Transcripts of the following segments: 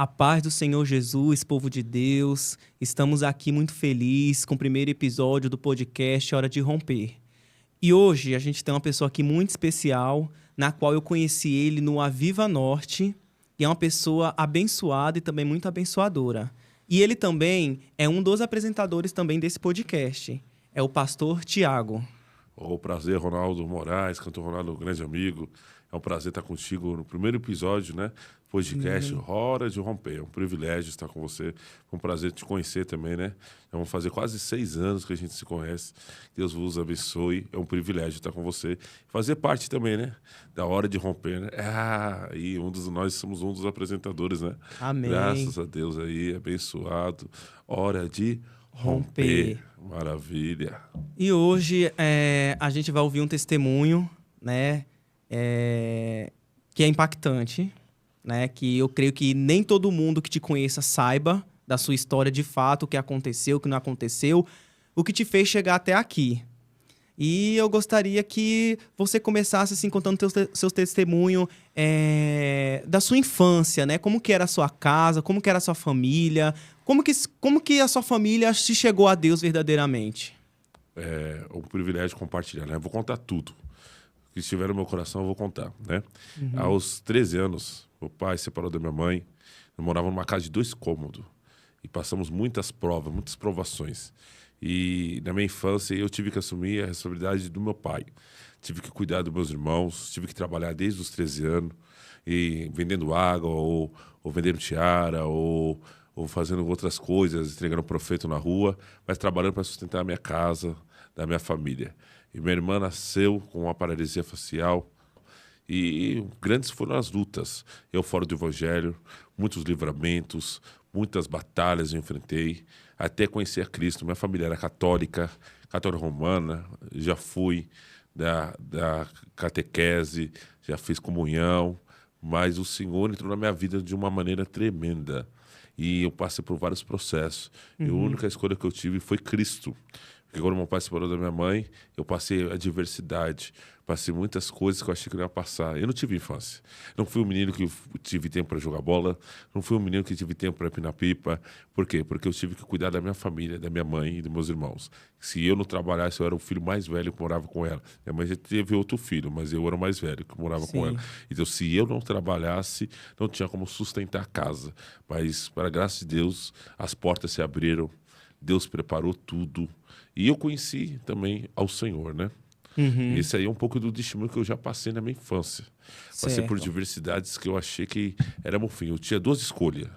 A paz do Senhor Jesus, povo de Deus. Estamos aqui muito felizes com o primeiro episódio do podcast Hora de Romper. E hoje a gente tem uma pessoa aqui muito especial, na qual eu conheci ele no Aviva Norte, e é uma pessoa abençoada e também muito abençoadora. E ele também é um dos apresentadores também desse podcast. É o pastor Tiago. O prazer, Ronaldo Moraes, cantor Ronaldo, grande amigo. É um prazer estar contigo no primeiro episódio, né? Podcast Hora de Romper. É um privilégio estar com você. É um prazer te conhecer também, né? Vamos fazer quase 6 anos que a gente se conhece. Deus vos abençoe. É um privilégio estar com você. Fazer parte também, né? Da Hora de Romper, né? E nós somos um dos apresentadores, né? Amém. Graças a Deus aí, abençoado. Hora de Romper. Maravilha. E hoje a gente vai ouvir um testemunho, né? Que é impactante, né? Que eu creio que nem todo mundo que te conheça saiba da sua história de fato, o que aconteceu, o que não aconteceu, o que te fez chegar até aqui. E eu gostaria que você começasse assim contando seu testemunho da sua infância, né? Como que era a sua casa, como que era a sua família, como que a sua família se chegou a Deus verdadeiramente. É um privilégio compartilhar, né? Eu vou contar tudo. O que estiver no meu coração, eu vou contar, né? Aos 13 anos, meu pai se separou da minha mãe. Eu morava numa casa de 2 cômodos. E passamos muitas provas, muitas provações. E na minha infância, eu tive que assumir a responsabilidade do meu pai. Tive que cuidar dos meus irmãos, tive que trabalhar desde os 13 anos. E vendendo água, ou vendendo tiara, ou fazendo outras coisas, entregando profeto na rua, mas trabalhando para sustentar a minha casa, da minha família. E minha irmã nasceu com uma paralisia facial e grandes foram as lutas. Eu fora do evangelho, muitos livramentos, muitas batalhas eu enfrentei, até conhecer a Cristo. Minha família era católica romana, já fui da catequese, já fiz comunhão, mas o Senhor entrou na minha vida de uma maneira tremenda. E eu passei por vários processos. E a única escolha que eu tive foi Cristo. Porque quando meu pai se separou da minha mãe, eu passei a adversidade. Passei muitas coisas que eu achei que não ia passar. Eu não tive infância. Não fui um menino que tive tempo para jogar bola. Não fui um menino que tive tempo para empinar pipa. Por quê? Porque eu tive que cuidar da minha família, da minha mãe e dos meus irmãos. Se eu não trabalhasse, eu era o filho mais velho que morava com ela. Minha mãe já teve outro filho, mas eu era o mais velho que morava com ela. Então, se eu não trabalhasse, não tinha como sustentar a casa. Mas, para a graça de Deus, as portas se abriram. Deus preparou tudo. E eu conheci também ao Senhor, né? Esse aí é um pouco do testemunho que eu já passei na minha infância. Passei por diversidades que eu achei que era meu fim. Eu tinha 2 escolhas.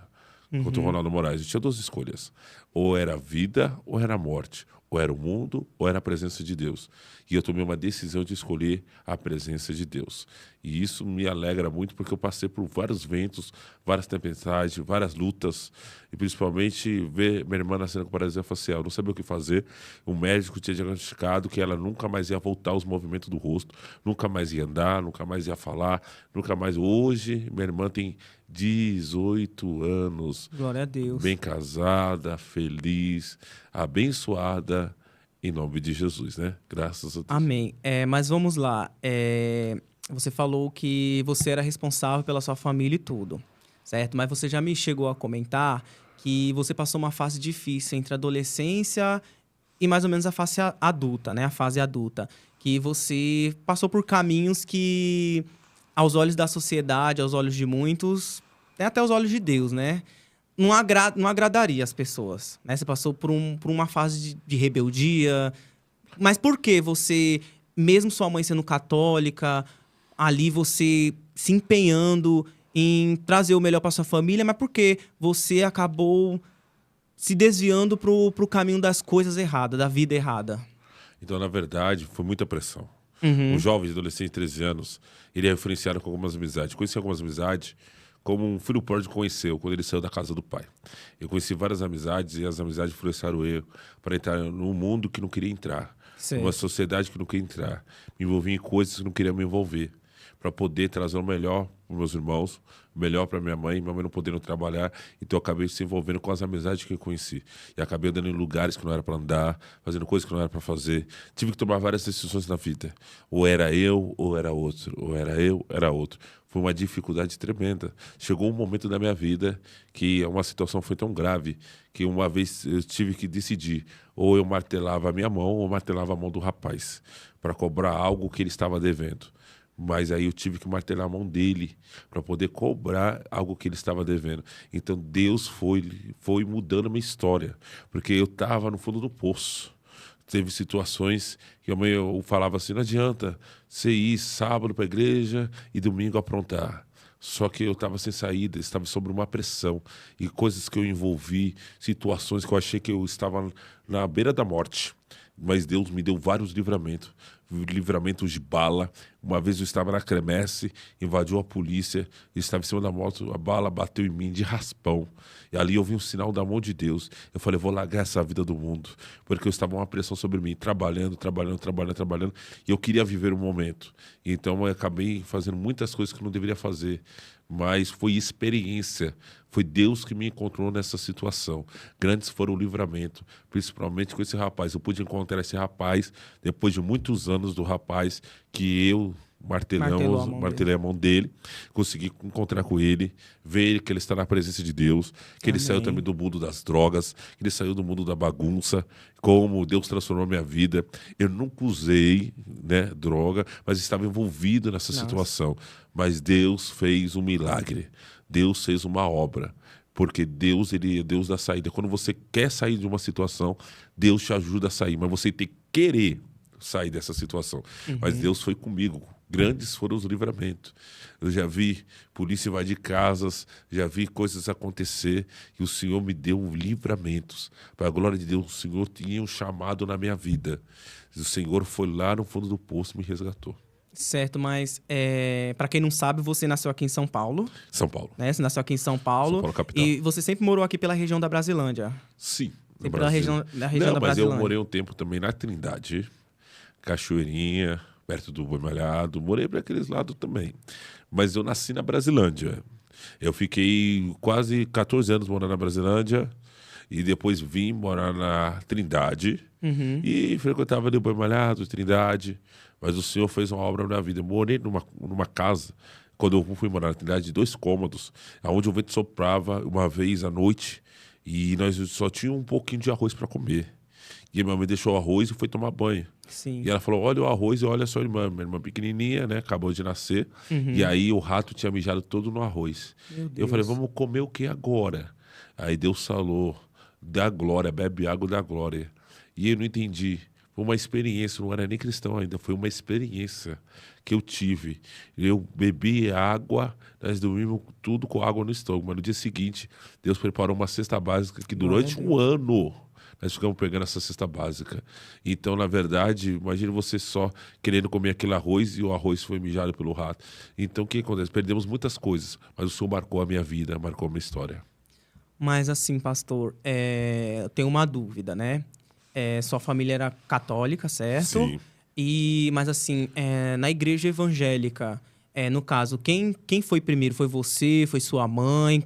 Contra o Ronaldo Moraes, eu tinha 2 escolhas. Ou era a vida ou era a morte. Ou era o mundo ou era a presença de Deus. E eu tomei uma decisão de escolher a presença de Deus. E isso me alegra muito porque eu passei por vários ventos, várias tempestades, várias lutas. E principalmente ver minha irmã nascendo com paralisia facial. Eu não sabia o que fazer. O médico tinha diagnosticado que ela nunca mais ia voltar aos movimentos do rosto. Nunca mais ia andar, nunca mais ia falar. Nunca mais. Hoje, minha irmã tem 18 anos. Glória a Deus. Bem casada, feliz, abençoada, em nome de Jesus, né? Graças a Deus. Amém. Mas vamos lá. Você falou que você era responsável pela sua família e tudo, certo? Mas você já me chegou a comentar que você passou uma fase difícil entre a adolescência e mais ou menos a fase adulta, né? A fase adulta. Que você passou por caminhos que, aos olhos da sociedade, aos olhos de muitos, até aos olhos de Deus, né? Não agradaria as pessoas, né? Você passou por uma fase de rebeldia. Mas por que você, mesmo sua mãe sendo católica, ali você se empenhando em trazer o melhor para sua família, mas por que você acabou se desviando pro caminho das coisas erradas, da vida errada? Então, na verdade, foi muita pressão. Um jovem, adolescente de 13 anos, ele é influenciado com algumas amizades. Conheci algumas amizades como um filho pródigo conheceu quando ele saiu da casa do pai. Eu conheci várias amizades e as amizades influenciaram eu para entrar num mundo que não queria entrar. Sim. Numa sociedade que não queria entrar. Me envolvi em coisas que não queria me envolver. Para poder trazer o melhor para meus irmãos, melhor para minha mãe não podendo trabalhar, então eu acabei se envolvendo com as amizades que eu conheci. E acabei andando em lugares que não era para andar, fazendo coisas que não era para fazer. Tive que tomar várias decisões na vida. Ou era eu, ou era outro. Ou era eu, era outro. Foi uma dificuldade tremenda. Chegou um momento da minha vida que uma situação foi tão grave que uma vez eu tive que decidir. Ou eu martelava a minha mão ou martelava a mão do rapaz para cobrar algo que ele estava devendo. Mas aí eu tive que martelar a mão dele para poder cobrar algo que ele estava devendo. Então Deus foi mudando a minha história, porque eu estava no fundo do poço. Teve situações que eu falava assim, não adianta você ir sábado para a igreja e domingo aprontar. Só que eu estava sem saída, estava sob uma pressão. E coisas que eu envolvi, situações que eu achei que eu estava na beira da morte. Mas Deus me deu vários livramentos de bala. Uma vez eu estava na quermesse, invadiu a polícia, estava em cima da moto, a bala bateu em mim de raspão. E ali eu vi um sinal da mão de Deus. Eu falei, vou largar essa vida do mundo, porque eu estava uma pressão sobre mim, trabalhando. E eu queria viver o momento. Então eu acabei fazendo muitas coisas que eu não deveria fazer. Mas foi experiência. Foi Deus que me encontrou nessa situação. Grandes foram o livramento, principalmente com esse rapaz. Eu pude encontrar esse rapaz depois de muitos anos do rapaz que eu martelei a mão dele, consegui encontrar com ele, ver que ele está na presença de Deus, que ele saiu também do mundo das drogas, que ele saiu do mundo da bagunça, como Deus transformou a minha vida. Eu nunca usei, né, droga, mas estava envolvido nessa situação. Mas Deus fez um milagre, Deus fez uma obra. Porque Deus, ele é Deus da saída. Quando você quer sair de uma situação, Deus te ajuda a sair, mas você tem que querer sair dessa situação. Mas Deus foi comigo. Grandes foram os livramentos. Eu já vi polícia invadir casas, já vi coisas acontecer e o Senhor me deu livramentos. Para a glória de Deus, o Senhor tinha um chamado na minha vida. O Senhor foi lá no fundo do poço e me resgatou. Certo, mas para quem não sabe, você nasceu aqui em São Paulo. São Paulo. Né? Você nasceu aqui em São Paulo. São Paulo, capital. E você sempre morou aqui pela região da Brasilândia. Sim. Sempre pela região da Brasilândia. Mas eu morei um tempo também na Trindade, Cachoeirinha, perto do Boi Malhado. Morei para aqueles lados também. Mas eu nasci na Brasilândia. Eu fiquei quase 14 anos morando na Brasilândia e depois vim morar na Trindade e frequentava ali o Boi Malhado, Trindade. Mas o Senhor fez uma obra na minha vida. Eu morei numa casa, quando eu fui morar na Trindade, de 2 cômodos, onde o vento soprava uma vez à noite e nós só tínhamos um pouquinho de arroz para comer. E a minha mãe deixou o arroz e foi tomar banho. Sim. E ela falou, olha o arroz e olha a sua irmã. Minha irmã pequenininha, né? Acabou de nascer. E aí o rato tinha mijado todo no arroz. Eu falei, vamos comer o que agora? Aí Deus falou, dá glória, bebe água da glória. E eu não entendi. Foi uma experiência, não era nem cristão ainda. Foi uma experiência que eu tive. Eu bebi água, nós dormimos tudo com água no estômago. Mas no dia seguinte, Deus preparou uma cesta básica que durante um ano nós ficamos pegando essa cesta básica. Então, na verdade, imagine você só querendo comer aquele arroz e o arroz foi mijado pelo rato. Então, o que acontece? Perdemos muitas coisas, mas o Senhor marcou a minha vida, marcou a minha história. Mas assim, pastor, eu tenho uma dúvida, né? Sua família era católica, certo? Sim. Mas assim, na igreja evangélica, no caso, quem foi primeiro? Foi você? Foi sua mãe?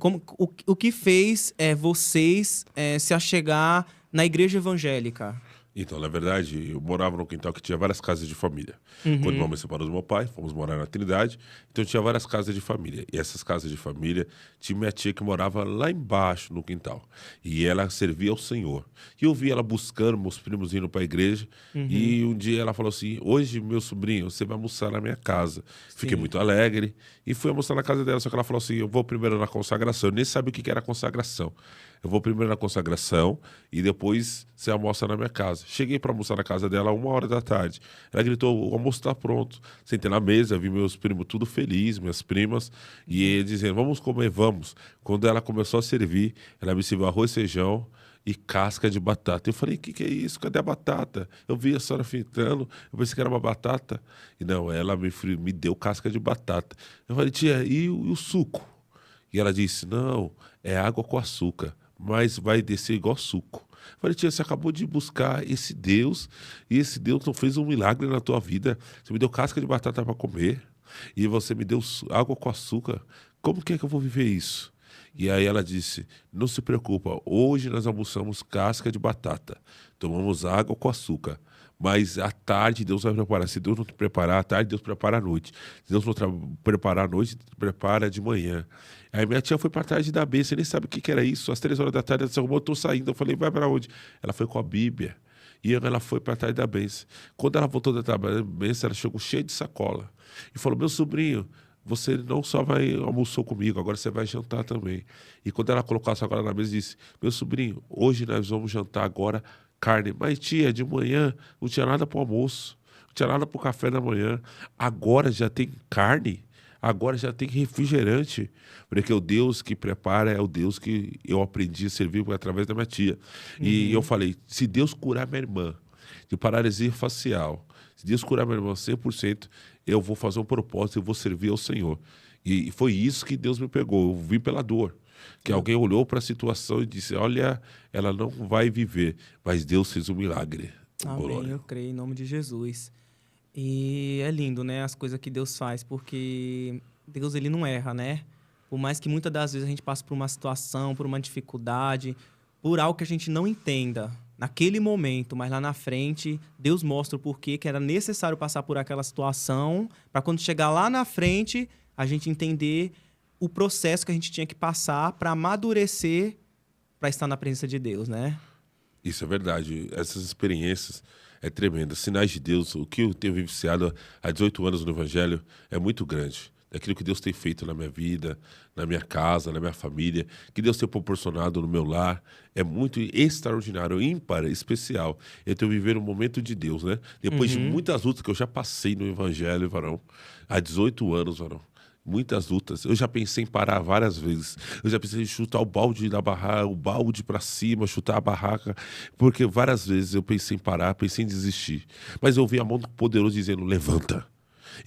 O que fez vocês se achegar na igreja evangélica? Então, na verdade, eu morava num quintal que tinha várias casas de família. Quando minha mãe se separou do meu pai, fomos morar na Trindade, então tinha várias casas de família. E essas casas de família, tinha minha tia que morava lá embaixo no quintal. E ela servia ao Senhor. E eu vi ela buscando, meus primos indo para a igreja. E um dia ela falou assim, hoje, meu sobrinho, você vai almoçar na minha casa. Fiquei muito alegre e fui almoçar na casa dela. Só que ela falou assim, eu vou primeiro na consagração. Eu nem sabia o que era consagração. Eu vou primeiro na consagração e depois você almoça na minha casa. Cheguei para almoçar na casa dela 1h da tarde. Ela gritou, o almoço está pronto. Sentei na mesa, vi meus primos tudo felizes, minhas primas, e ele dizendo, vamos comer, vamos. Quando ela começou a servir, ela me serviu arroz, feijão e casca de batata. Eu falei, o que é isso? Cadê a batata? Eu vi a senhora fritando, eu pensei que era uma batata. E não, ela me deu casca de batata. Eu falei, tia, e o suco? E ela disse, não, é água com açúcar, mas vai descer igual suco. Eu falei, tia, você acabou de buscar esse Deus, e esse Deus não fez um milagre na tua vida. Você me deu casca de batata para comer, e você me deu água com açúcar. Como que é que eu vou viver isso? E aí ela disse, não se preocupa, hoje nós almoçamos casca de batata, tomamos água com açúcar, mas à tarde Deus vai preparar. Se Deus não te preparar à tarde, Deus prepara à noite. Se Deus não preparar à noite, prepara de manhã. Aí minha tia foi para tarde da bênção, você nem sabe o que era isso. Às 3 horas da tarde ela disse, eu tô saindo. Eu falei, vai para onde? Ela foi com a Bíblia. E ela foi para trás da bênção. Quando ela voltou da bênção, ela chegou cheia de sacola. E falou, meu sobrinho, você não só vai almoçou comigo, agora você vai jantar também. E quando ela colocou a sacola na mesa, disse, meu sobrinho, hoje nós vamos jantar agora carne. Mas tia, de manhã não tinha nada para o almoço, não tinha nada para o café da manhã. Agora já tem carne, agora já tem refrigerante. Porque o Deus que prepara é o Deus que eu aprendi a servir através da minha tia. E eu falei, se Deus curar minha irmã de paralisia facial, se Deus curar minha irmã 100%, eu vou fazer um propósito, eu vou servir ao Senhor. E foi isso que Deus me pegou. Eu vi pela dor. Que alguém olhou para a situação e disse, olha, ela não vai viver. Mas Deus fez um milagre. Amém, Glória. eu creio em nome de Jesus. E é lindo, né, as coisas que Deus faz, porque Deus, ele não erra, né? Por mais que muitas das vezes a gente passe por uma situação, por uma dificuldade, por algo que a gente não entenda naquele momento, mas lá na frente, Deus mostra o porquê que era necessário passar por aquela situação, para quando chegar lá na frente, a gente entender o processo que a gente tinha que passar para amadurecer, para estar na presença de Deus, né? Isso é verdade. Essas experiências é tremenda. Sinais de Deus, o que eu tenho vivenciado há 18 anos no Evangelho é muito grande. Daquilo que Deus tem feito na minha vida, na minha casa, na minha família, que Deus tem proporcionado no meu lar, é muito extraordinário, ímpar, especial. Eu tenho vivido um momento de Deus, né? Depois de muitas lutas que eu já passei no Evangelho, varão, há 18 anos, varão. Muitas lutas. Eu já pensei em parar várias vezes. Eu já pensei em chutar o balde da barraca, o balde para cima, chutar a barraca, porque várias vezes eu pensei em parar, pensei em desistir. Mas eu ouvi a mão do poderoso dizendo, levanta.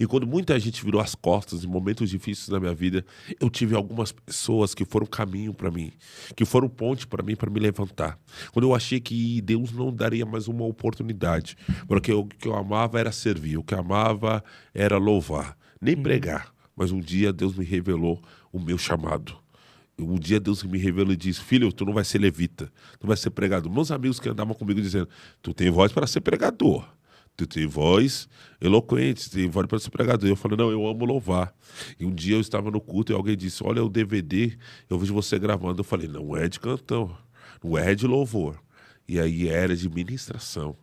E quando muita gente virou as costas em momentos difíceis da minha vida, eu tive algumas pessoas que foram caminho para mim, que foram ponte para mim, para me levantar. Quando eu achei que Deus não daria mais uma oportunidade, porque o que eu amava era servir, o que eu amava era louvar, nem pregar. Mas um dia Deus me revelou o meu chamado. Um dia Deus me revelou e disse, filho, tu não vai ser levita, tu vai ser pregador. Meus amigos que andavam comigo dizendo, tu tem voz para ser pregador. Tu tem voz eloquente, tem voz para ser pregador. Eu falei, não, eu amo louvar. E um dia eu estava no culto e alguém disse, olha o DVD, eu vejo você gravando. Eu falei, não é de cantão, não é de louvor. E aí era de ministração.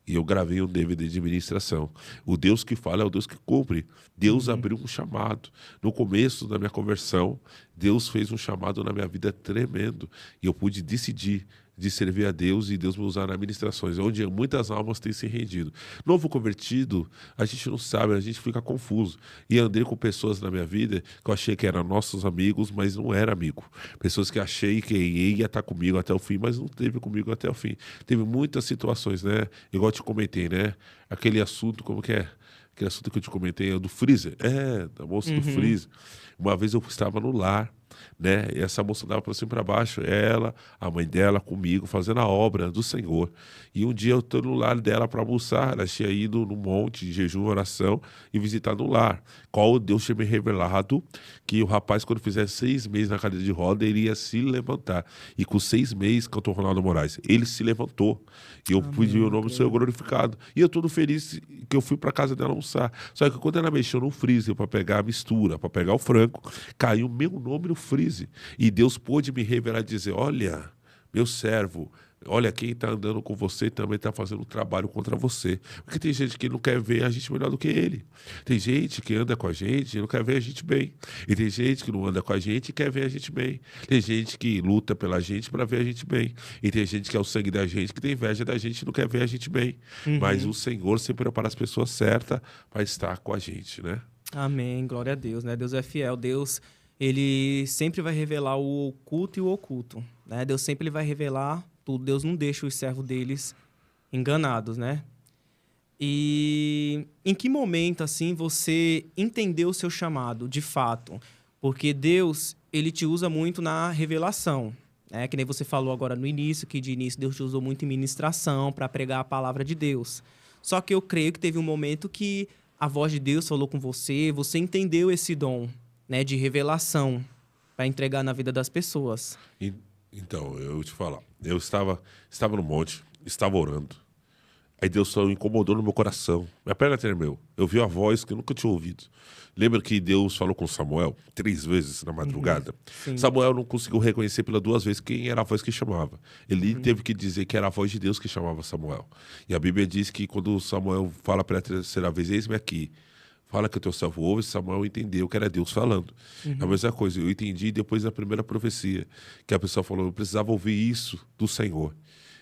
E eu gravei um DVD de ministração. O Deus que fala é o Deus que cumpre. Deus abriu um chamado. No começo da minha conversão, Deus fez um chamado na minha vida tremendo. E eu pude decidir de servir a Deus e Deus me usar nas ministrações, onde muitas almas têm se rendido. Novo convertido, a gente não sabe, a gente fica confuso. E andei com pessoas na minha vida que eu achei que eram nossos amigos, mas não era amigo. Pessoas que achei que ia estar comigo até o fim, mas não esteve comigo até o fim. Teve muitas situações, né? Igual eu te comentei, né? Aquele assunto, como que é? Aquele assunto que eu te comentei, é do freezer. Da moça do freezer. Uma vez eu estava no lar, né? E essa moça andava para cima e para baixo, ela, a mãe dela, comigo, fazendo a obra do Senhor. E um dia eu estou no lar dela para almoçar, ela tinha ido no monte, de jejum, oração, e visitado o lar. Qual Deus tinha me revelado que o rapaz, quando fizesse 6 meses na cadeira de roda, ele ia se levantar. E com 6 meses, cantor Ronaldo Moraes, ele se levantou. E eu pedi o nome do Senhor glorificado. E eu todo feliz que eu fui para casa dela almoçar. Só que quando ela mexeu no freezer para pegar a mistura, para pegar o frango, caiu meu nome no freezer. E Deus pôde me revelar e dizer, olha, meu servo, olha, quem está andando com você também está fazendo um trabalho contra você. Porque tem gente que não quer ver a gente melhor do que ele. Tem gente que anda com a gente e não quer ver a gente bem. E tem gente que não anda com a gente e quer ver a gente bem. Tem gente que luta pela gente para ver a gente bem. E tem gente que é o sangue da gente, que tem inveja da gente e não quer ver a gente bem. Mas o Senhor sempre prepara as pessoas certas para estar com a gente, né? Amém, glória a Deus, né? Deus é fiel, Deus, ele sempre vai revelar o oculto e o oculto, né? Deus sempre vai revelar tudo, Deus não deixa os servos deles enganados, né? E em que momento, assim, você entendeu o seu chamado, de fato? Porque Deus, ele te usa muito na revelação, né? Que nem você falou agora no início, que de início Deus te usou muito em ministração para pregar a palavra de Deus. Só que eu creio que teve um momento que a voz de Deus falou com você, você entendeu esse dom, né, de revelação para entregar na vida das pessoas. Então, eu vou te falar. Eu estava no monte, estava orando. Aí Deus só incomodou no meu coração. Minha perna tremeu. Eu vi a voz que eu nunca tinha ouvido. Lembra que Deus falou com Samuel 3 vezes na madrugada? Sim. Samuel não conseguiu reconhecer pela 2 vezes quem era a voz que chamava. Ele teve que dizer que era a voz de Deus que chamava Samuel. E a Bíblia diz que quando Samuel fala pela 3ª vez, eis-me aqui. Fala que o teu servo ouve, Samuel entendeu que era Deus falando. É a mesma coisa, eu entendi depois da primeira profecia, que a pessoa falou, eu precisava ouvir isso do Senhor.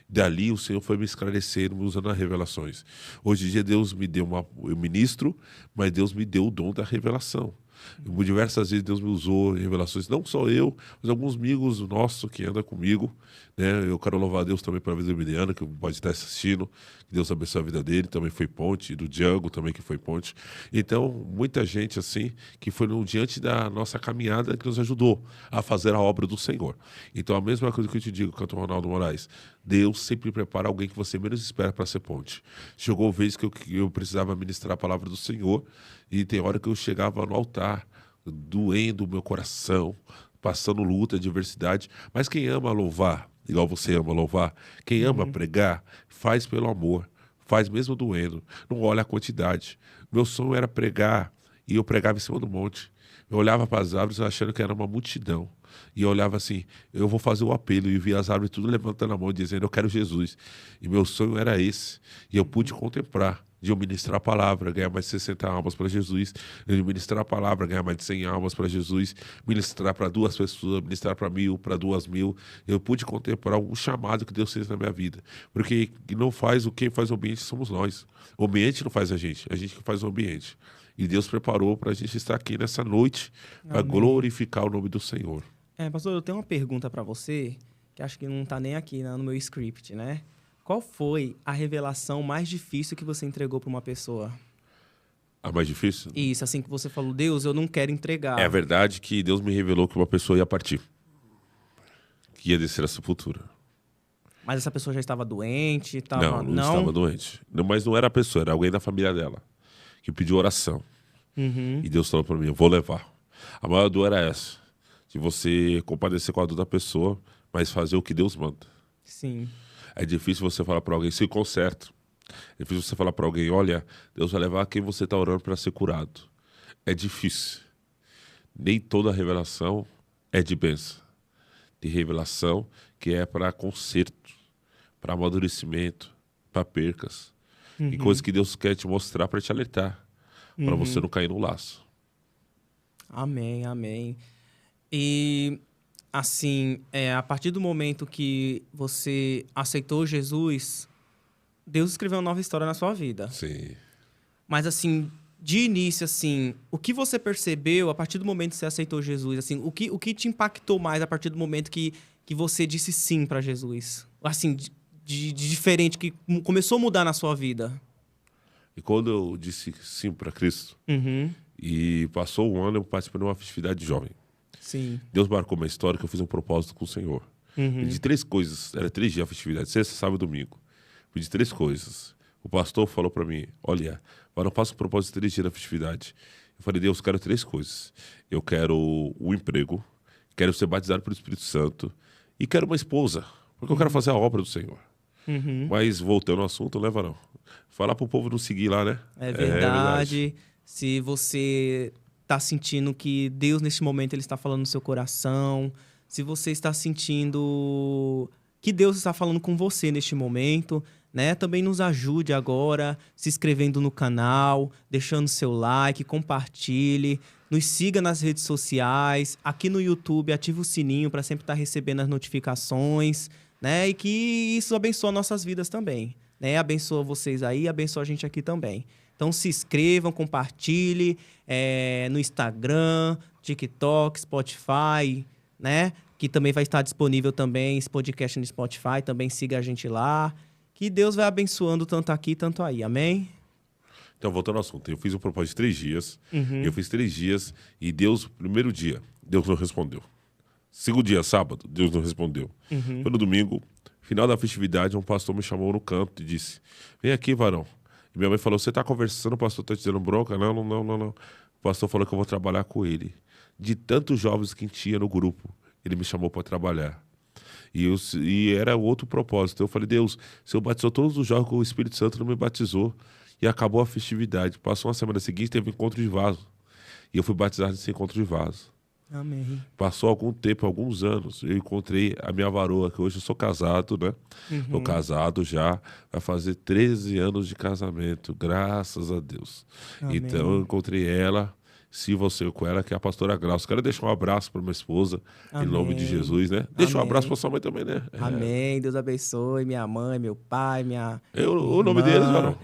Dali o Senhor foi me esclarecendo, me usando as revelações. Hoje em dia Deus me deu eu ministro, mas Deus me deu o dom da revelação. Diversas vezes Deus me usou em revelações, não só eu, mas alguns amigos nossos que andam comigo, né? Eu quero louvar a Deus também pela vida do Emiliano, que pode estar assistindo, que Deus abençoe a vida dele, também foi ponte, e do Django também que foi ponte. Então, muita gente assim, que foi diante da nossa caminhada, que nos ajudou a fazer a obra do Senhor. Então, a mesma coisa que eu te digo, cantor Ronaldo Moraes, Deus sempre prepara alguém que você menos espera para ser ponte. Chegou a vez que eu precisava ministrar a palavra do Senhor, e tem hora que eu chegava no altar, doendo o meu coração, passando luta, adversidade. Mas quem ama louvar, igual você ama louvar, quem ama pregar, faz pelo amor, faz mesmo doendo, não olha a quantidade. Meu sonho era pregar, e eu pregava em cima do monte. Eu olhava para as árvores achando que era uma multidão. E eu olhava assim, eu vou fazer o apelo. E via as árvores tudo levantando a mão, dizendo, eu quero Jesus. E meu sonho era esse. E eu pude contemplar, de eu ministrar a palavra, ganhar mais de 60 almas para Jesus, de ministrar a palavra, ganhar mais de 100 almas para Jesus, ministrar para 2 pessoas, ministrar para 1000, para 2000. Eu pude contemplar um chamado que Deus fez na minha vida. Porque quem faz o ambiente somos nós. O ambiente não faz a gente que faz o ambiente. E Deus preparou para a gente estar aqui nessa noite para glorificar o nome do Senhor. Pastor, eu tenho uma pergunta para você, que acho que não está nem aqui no meu script, né? Qual foi a revelação mais difícil que você entregou para uma pessoa? A mais difícil? Isso, assim que você falou, Deus, eu não quero entregar. É verdade que Deus me revelou que uma pessoa ia partir, que ia descer à sepultura. Mas essa pessoa já estava doente? Não estava doente. Não, mas não era a pessoa, era alguém da família dela, que pediu oração. E Deus falou para mim, eu vou levar. A maior dor era essa, de você compadecer com a dor da pessoa, mas fazer o que Deus manda. Sim. É difícil você falar para alguém, se conserta. É difícil você falar para alguém, olha, Deus vai levar quem você está orando para ser curado. É difícil. Nem toda revelação é de bênção. Tem revelação que é para conserto, para amadurecimento, para percas. E coisas que Deus quer te mostrar para te alertar, para você não cair no laço. Amém, amém. E... assim, a partir do momento que você aceitou Jesus, Deus escreveu uma nova história na sua vida. Sim. Mas, assim, de início, assim, o que você percebeu a partir do momento que você aceitou Jesus? Assim, o que te impactou mais a partir do momento que você disse sim para Jesus? Assim, de diferente, que começou a mudar na sua vida? E quando eu disse sim para Cristo, e passou um ano, eu participei de uma festividade jovem. Sim. Deus marcou uma história que eu fiz um propósito com o Senhor. Pedi 3 coisas, era 3 dias a festividade, sexta, sábado e domingo. Pedi 3 coisas. O pastor falou para mim, olha, agora eu faço um propósito de 3 dias na festividade. Eu falei, Deus, eu quero 3 coisas. Eu quero o emprego, quero ser batizado pelo Espírito Santo e quero uma esposa, porque eu quero fazer a obra do Senhor. Mas voltando ao assunto, não leva não. Falar pro povo não seguir lá, né? É verdade. Se você está sentindo que Deus, neste momento, ele está falando no seu coração, se você está sentindo que Deus está falando com você neste momento, né? Também nos ajude agora, se inscrevendo no canal, deixando seu like, compartilhe, nos siga nas redes sociais, aqui no YouTube, ative o sininho para sempre estar recebendo as notificações, né? E que isso abençoa nossas vidas também, né? Abençoa vocês aí, abençoa a gente aqui também. Então se inscrevam, compartilhe no Instagram, TikTok, Spotify, né? Que também vai estar disponível também esse podcast no Spotify. Também siga a gente lá. Que Deus vai abençoando tanto aqui, tanto aí. Amém? Então, voltando ao assunto. Eu fiz um propósito de 3 dias. Eu fiz 3 dias e Deus, primeiro dia, Deus não respondeu. Segundo dia, sábado, Deus não respondeu. Pelo domingo, final da festividade, um pastor me chamou no canto e disse, vem aqui, varão. E minha mãe falou, você está conversando, o pastor está te dando bronca? Não. O pastor falou que eu vou trabalhar com ele. de tantos jovens que tinha no grupo, ele me chamou para trabalhar. E era outro propósito. Eu falei, Deus, o Senhor batizou todos os jovens com o Espírito Santo, não me batizou. E acabou a festividade. Passou uma semana seguinte, teve um encontro de vaso. E eu fui batizado nesse encontro de vaso. Amém. Passou algum tempo, alguns anos, eu encontrei a minha varoa, que hoje eu sou casado, né? Estou casado já, vai fazer 13 anos de casamento, graças a Deus. Amém. Então eu encontrei ela, sirva o Senhor com ela, que é a pastora Glaucia. Quero deixar um abraço para minha esposa, em nome de Jesus, né? Deixa um abraço para sua mãe também, né? Amém, Deus abençoe minha mãe, meu pai, minha O nome deles, varão?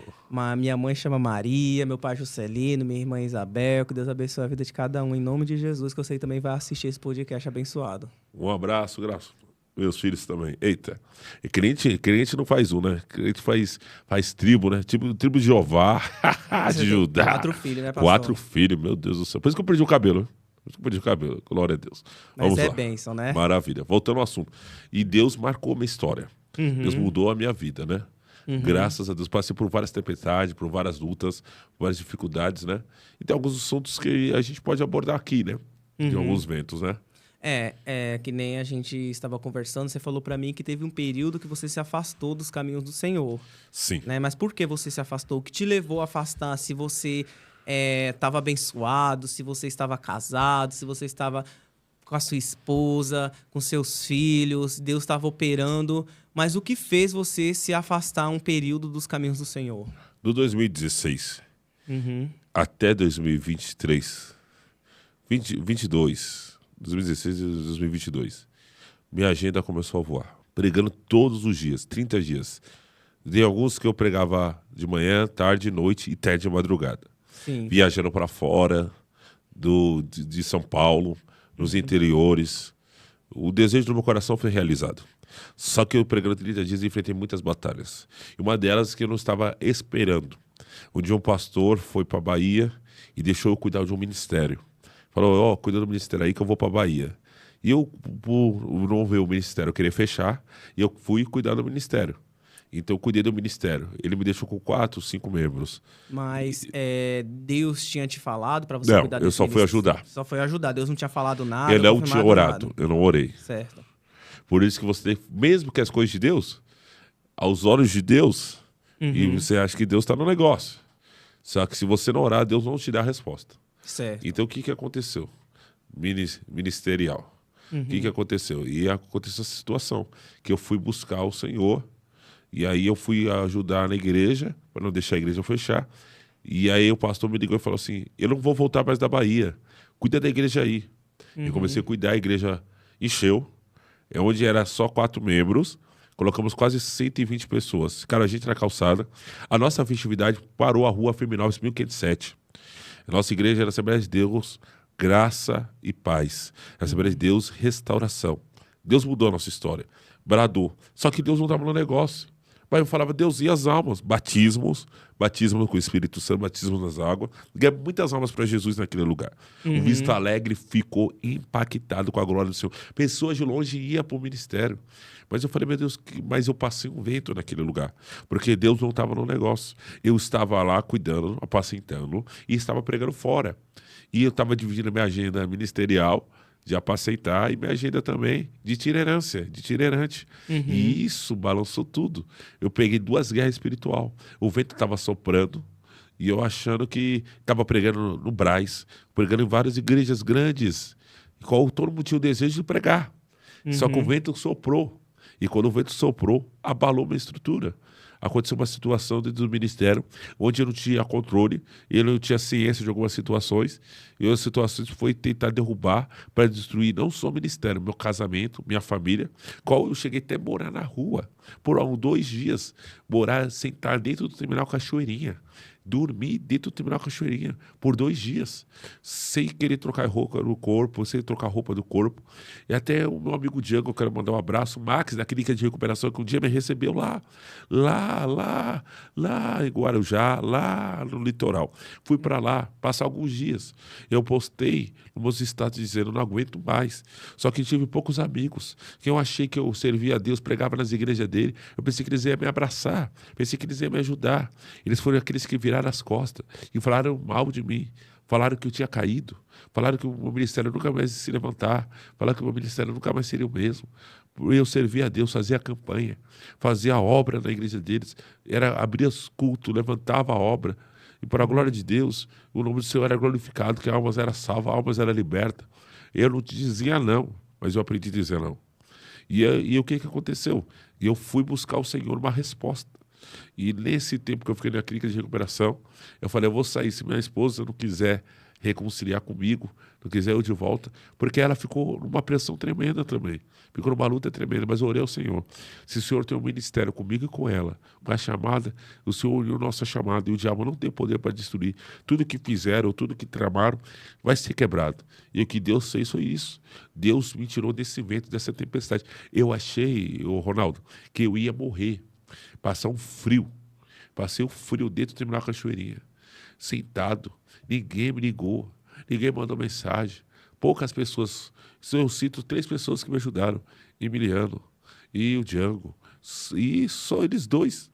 Minha mãe chama Maria, meu pai Juscelino, minha irmã Isabel, que Deus abençoe a vida de cada um, em nome de Jesus, que eu sei que também vai assistir esse podcast abençoado. Um abraço, graças. Meus filhos também. Eita. E crente não faz um, né? Crente faz tribo, né? Tribo de Jeová, de Judá. 4 filhos, né, pastor? 4 filhos, meu Deus do céu. Por isso que eu perdi o cabelo, né? Por isso que eu perdi o cabelo. Glória a Deus. Mas Vamos é lá. bênção, né? Maravilha. Voltando ao assunto. E Deus marcou a minha história. Deus mudou a minha vida, né? Graças a Deus. Passei por várias tempestades, por várias lutas, por várias dificuldades, né? E tem alguns assuntos que a gente pode abordar aqui, né? De alguns ventos, né? Que nem a gente estava conversando, você falou para mim que teve um período que você se afastou dos caminhos do Senhor. Sim. Né? Mas por que você se afastou? O que te levou a afastar? Se você estava abençoado, se você estava casado, se você estava com a sua esposa, com seus filhos, Deus estava operando. Mas o que fez você se afastar um período dos caminhos do Senhor? Do 2016 até 2023, 2016 e 2022, minha agenda começou a voar. Pregando todos os dias, 30 dias. De alguns que eu pregava de manhã, tarde, noite e tarde de madrugada. Sim. Viajando para fora de São Paulo, nos interiores. O desejo do meu coração foi realizado. Só que eu pregando 30 dias enfrentei muitas batalhas. E uma delas que eu não estava esperando. Um dia um pastor foi para a Bahia e deixou eu cuidar de um ministério. Falou, cuida do ministério aí que eu vou para a Bahia. E eu, por não ver o ministério, eu queria fechar, e eu fui cuidar do ministério. Então eu cuidei do ministério. Ele me deixou com 4, 5 membros. Mas Deus tinha te falado para você Não, cuidar eu só fui ajudar. Só foi ajudar. Deus não tinha falado nada. Eu não tinha orado, eu não orei. Certo. Por isso que você, mesmo que as coisas de Deus, aos olhos de Deus, e você acha que Deus está no negócio. Só que se você não orar, Deus não te dá a resposta. Certo. Então o que aconteceu? Ministerial. O que aconteceu? E aconteceu essa situação, que eu fui buscar o Senhor, e aí eu fui ajudar na igreja, para não deixar a igreja fechar, e aí o pastor me ligou e falou assim, eu não vou voltar mais da Bahia, cuida da igreja aí. Eu comecei a cuidar, a igreja encheu, onde era só 4 membros, colocamos quase 120 pessoas. Cara, a gente na calçada. A nossa festividade parou a rua Firminópolis 1507. A nossa igreja era a Assembleia de Deus, Graça e Paz. A Assembleia de Deus, Restauração. Deus mudou a nossa história. Bradou. Só que Deus não estava no negócio. Mas eu falava, Deus, e as almas? Batismo com o Espírito Santo, batismo nas águas. Ganhei muitas almas para Jesus naquele lugar. O Vista Alegre ficou impactado com a glória do Senhor. Pessoas de longe iam para o ministério. Mas eu falei, meu Deus, mas eu passei um vento naquele lugar. Porque Deus não estava no negócio. Eu estava lá cuidando, apacentando, e estava pregando fora. E eu estava dividindo a minha agenda ministerial de apacentar e minha agenda também de itinerância, de itinerante. E isso balançou tudo. Eu peguei 2 guerras espirituais. O vento estava soprando e eu achando que estava pregando no Brás, pregando em várias igrejas grandes, qual todo mundo tinha o desejo de pregar. Só que o vento soprou. E quando o vento soprou, abalou minha estrutura. Aconteceu uma situação dentro do ministério onde eu não tinha controle, eu não tinha ciência de algumas situações, e as situações foi tentar derrubar para destruir não só o ministério, meu casamento, minha família, qual eu cheguei até a morar na rua, por 2 dias, sentar dentro do terminal Cachoeirinha, dormir dentro do terminal Cachoeirinha por 2 dias, sem querer trocar roupa no corpo, sem trocar roupa do corpo. E até o meu amigo Diego, eu quero mandar um abraço, Max, da clínica de recuperação, que um dia me recebeu lá em Guarujá, lá no litoral. Fui para lá, passar alguns dias. Eu postei nos meus status dizendo, não aguento mais. Só que tive poucos amigos, que eu achei que eu servia a Deus, pregava nas igrejas dele, eu pensei que eles iam me abraçar, pensei que eles iam me ajudar. Eles foram aqueles que viraram as costas e falaram mal de mim. Falaram que eu tinha caído. Falaram que o meu ministério nunca mais ia se levantar. Falaram que o meu ministério nunca mais seria o mesmo. Eu servia a Deus, fazia a campanha, fazia a obra na igreja deles, abria os cultos, levantava a obra. E para a glória de Deus, o nome do Senhor era glorificado, que almas eram salvas, almas eram libertas. Eu não dizia não, mas eu aprendi a dizer não. E o que aconteceu? Eu fui buscar ao Senhor uma resposta. E nesse tempo que eu fiquei na clínica de recuperação, eu falei, eu vou sair se minha esposa não quiser reconciliar comigo, não quiser eu de volta, porque ela ficou numa pressão tremenda também, ficou numa luta tremenda, mas eu orei ao Senhor. Se o Senhor tem um ministério comigo e com ela, uma chamada, o Senhor uniu nossa chamada, e o diabo não tem poder para destruir. Tudo que fizeram, tudo que tramaram, vai ser quebrado. E o que Deus fez foi isso. Deus me tirou desse vento, dessa tempestade. Eu achei, Ronaldo, que eu ia morrer, passar um frio. Passei o frio dentro do terminal Cachoeirinha, sentado. Ninguém me ligou, ninguém mandou mensagem. Poucas pessoas, eu cito 3 pessoas que me ajudaram, Emiliano e o Django, e só eles 2,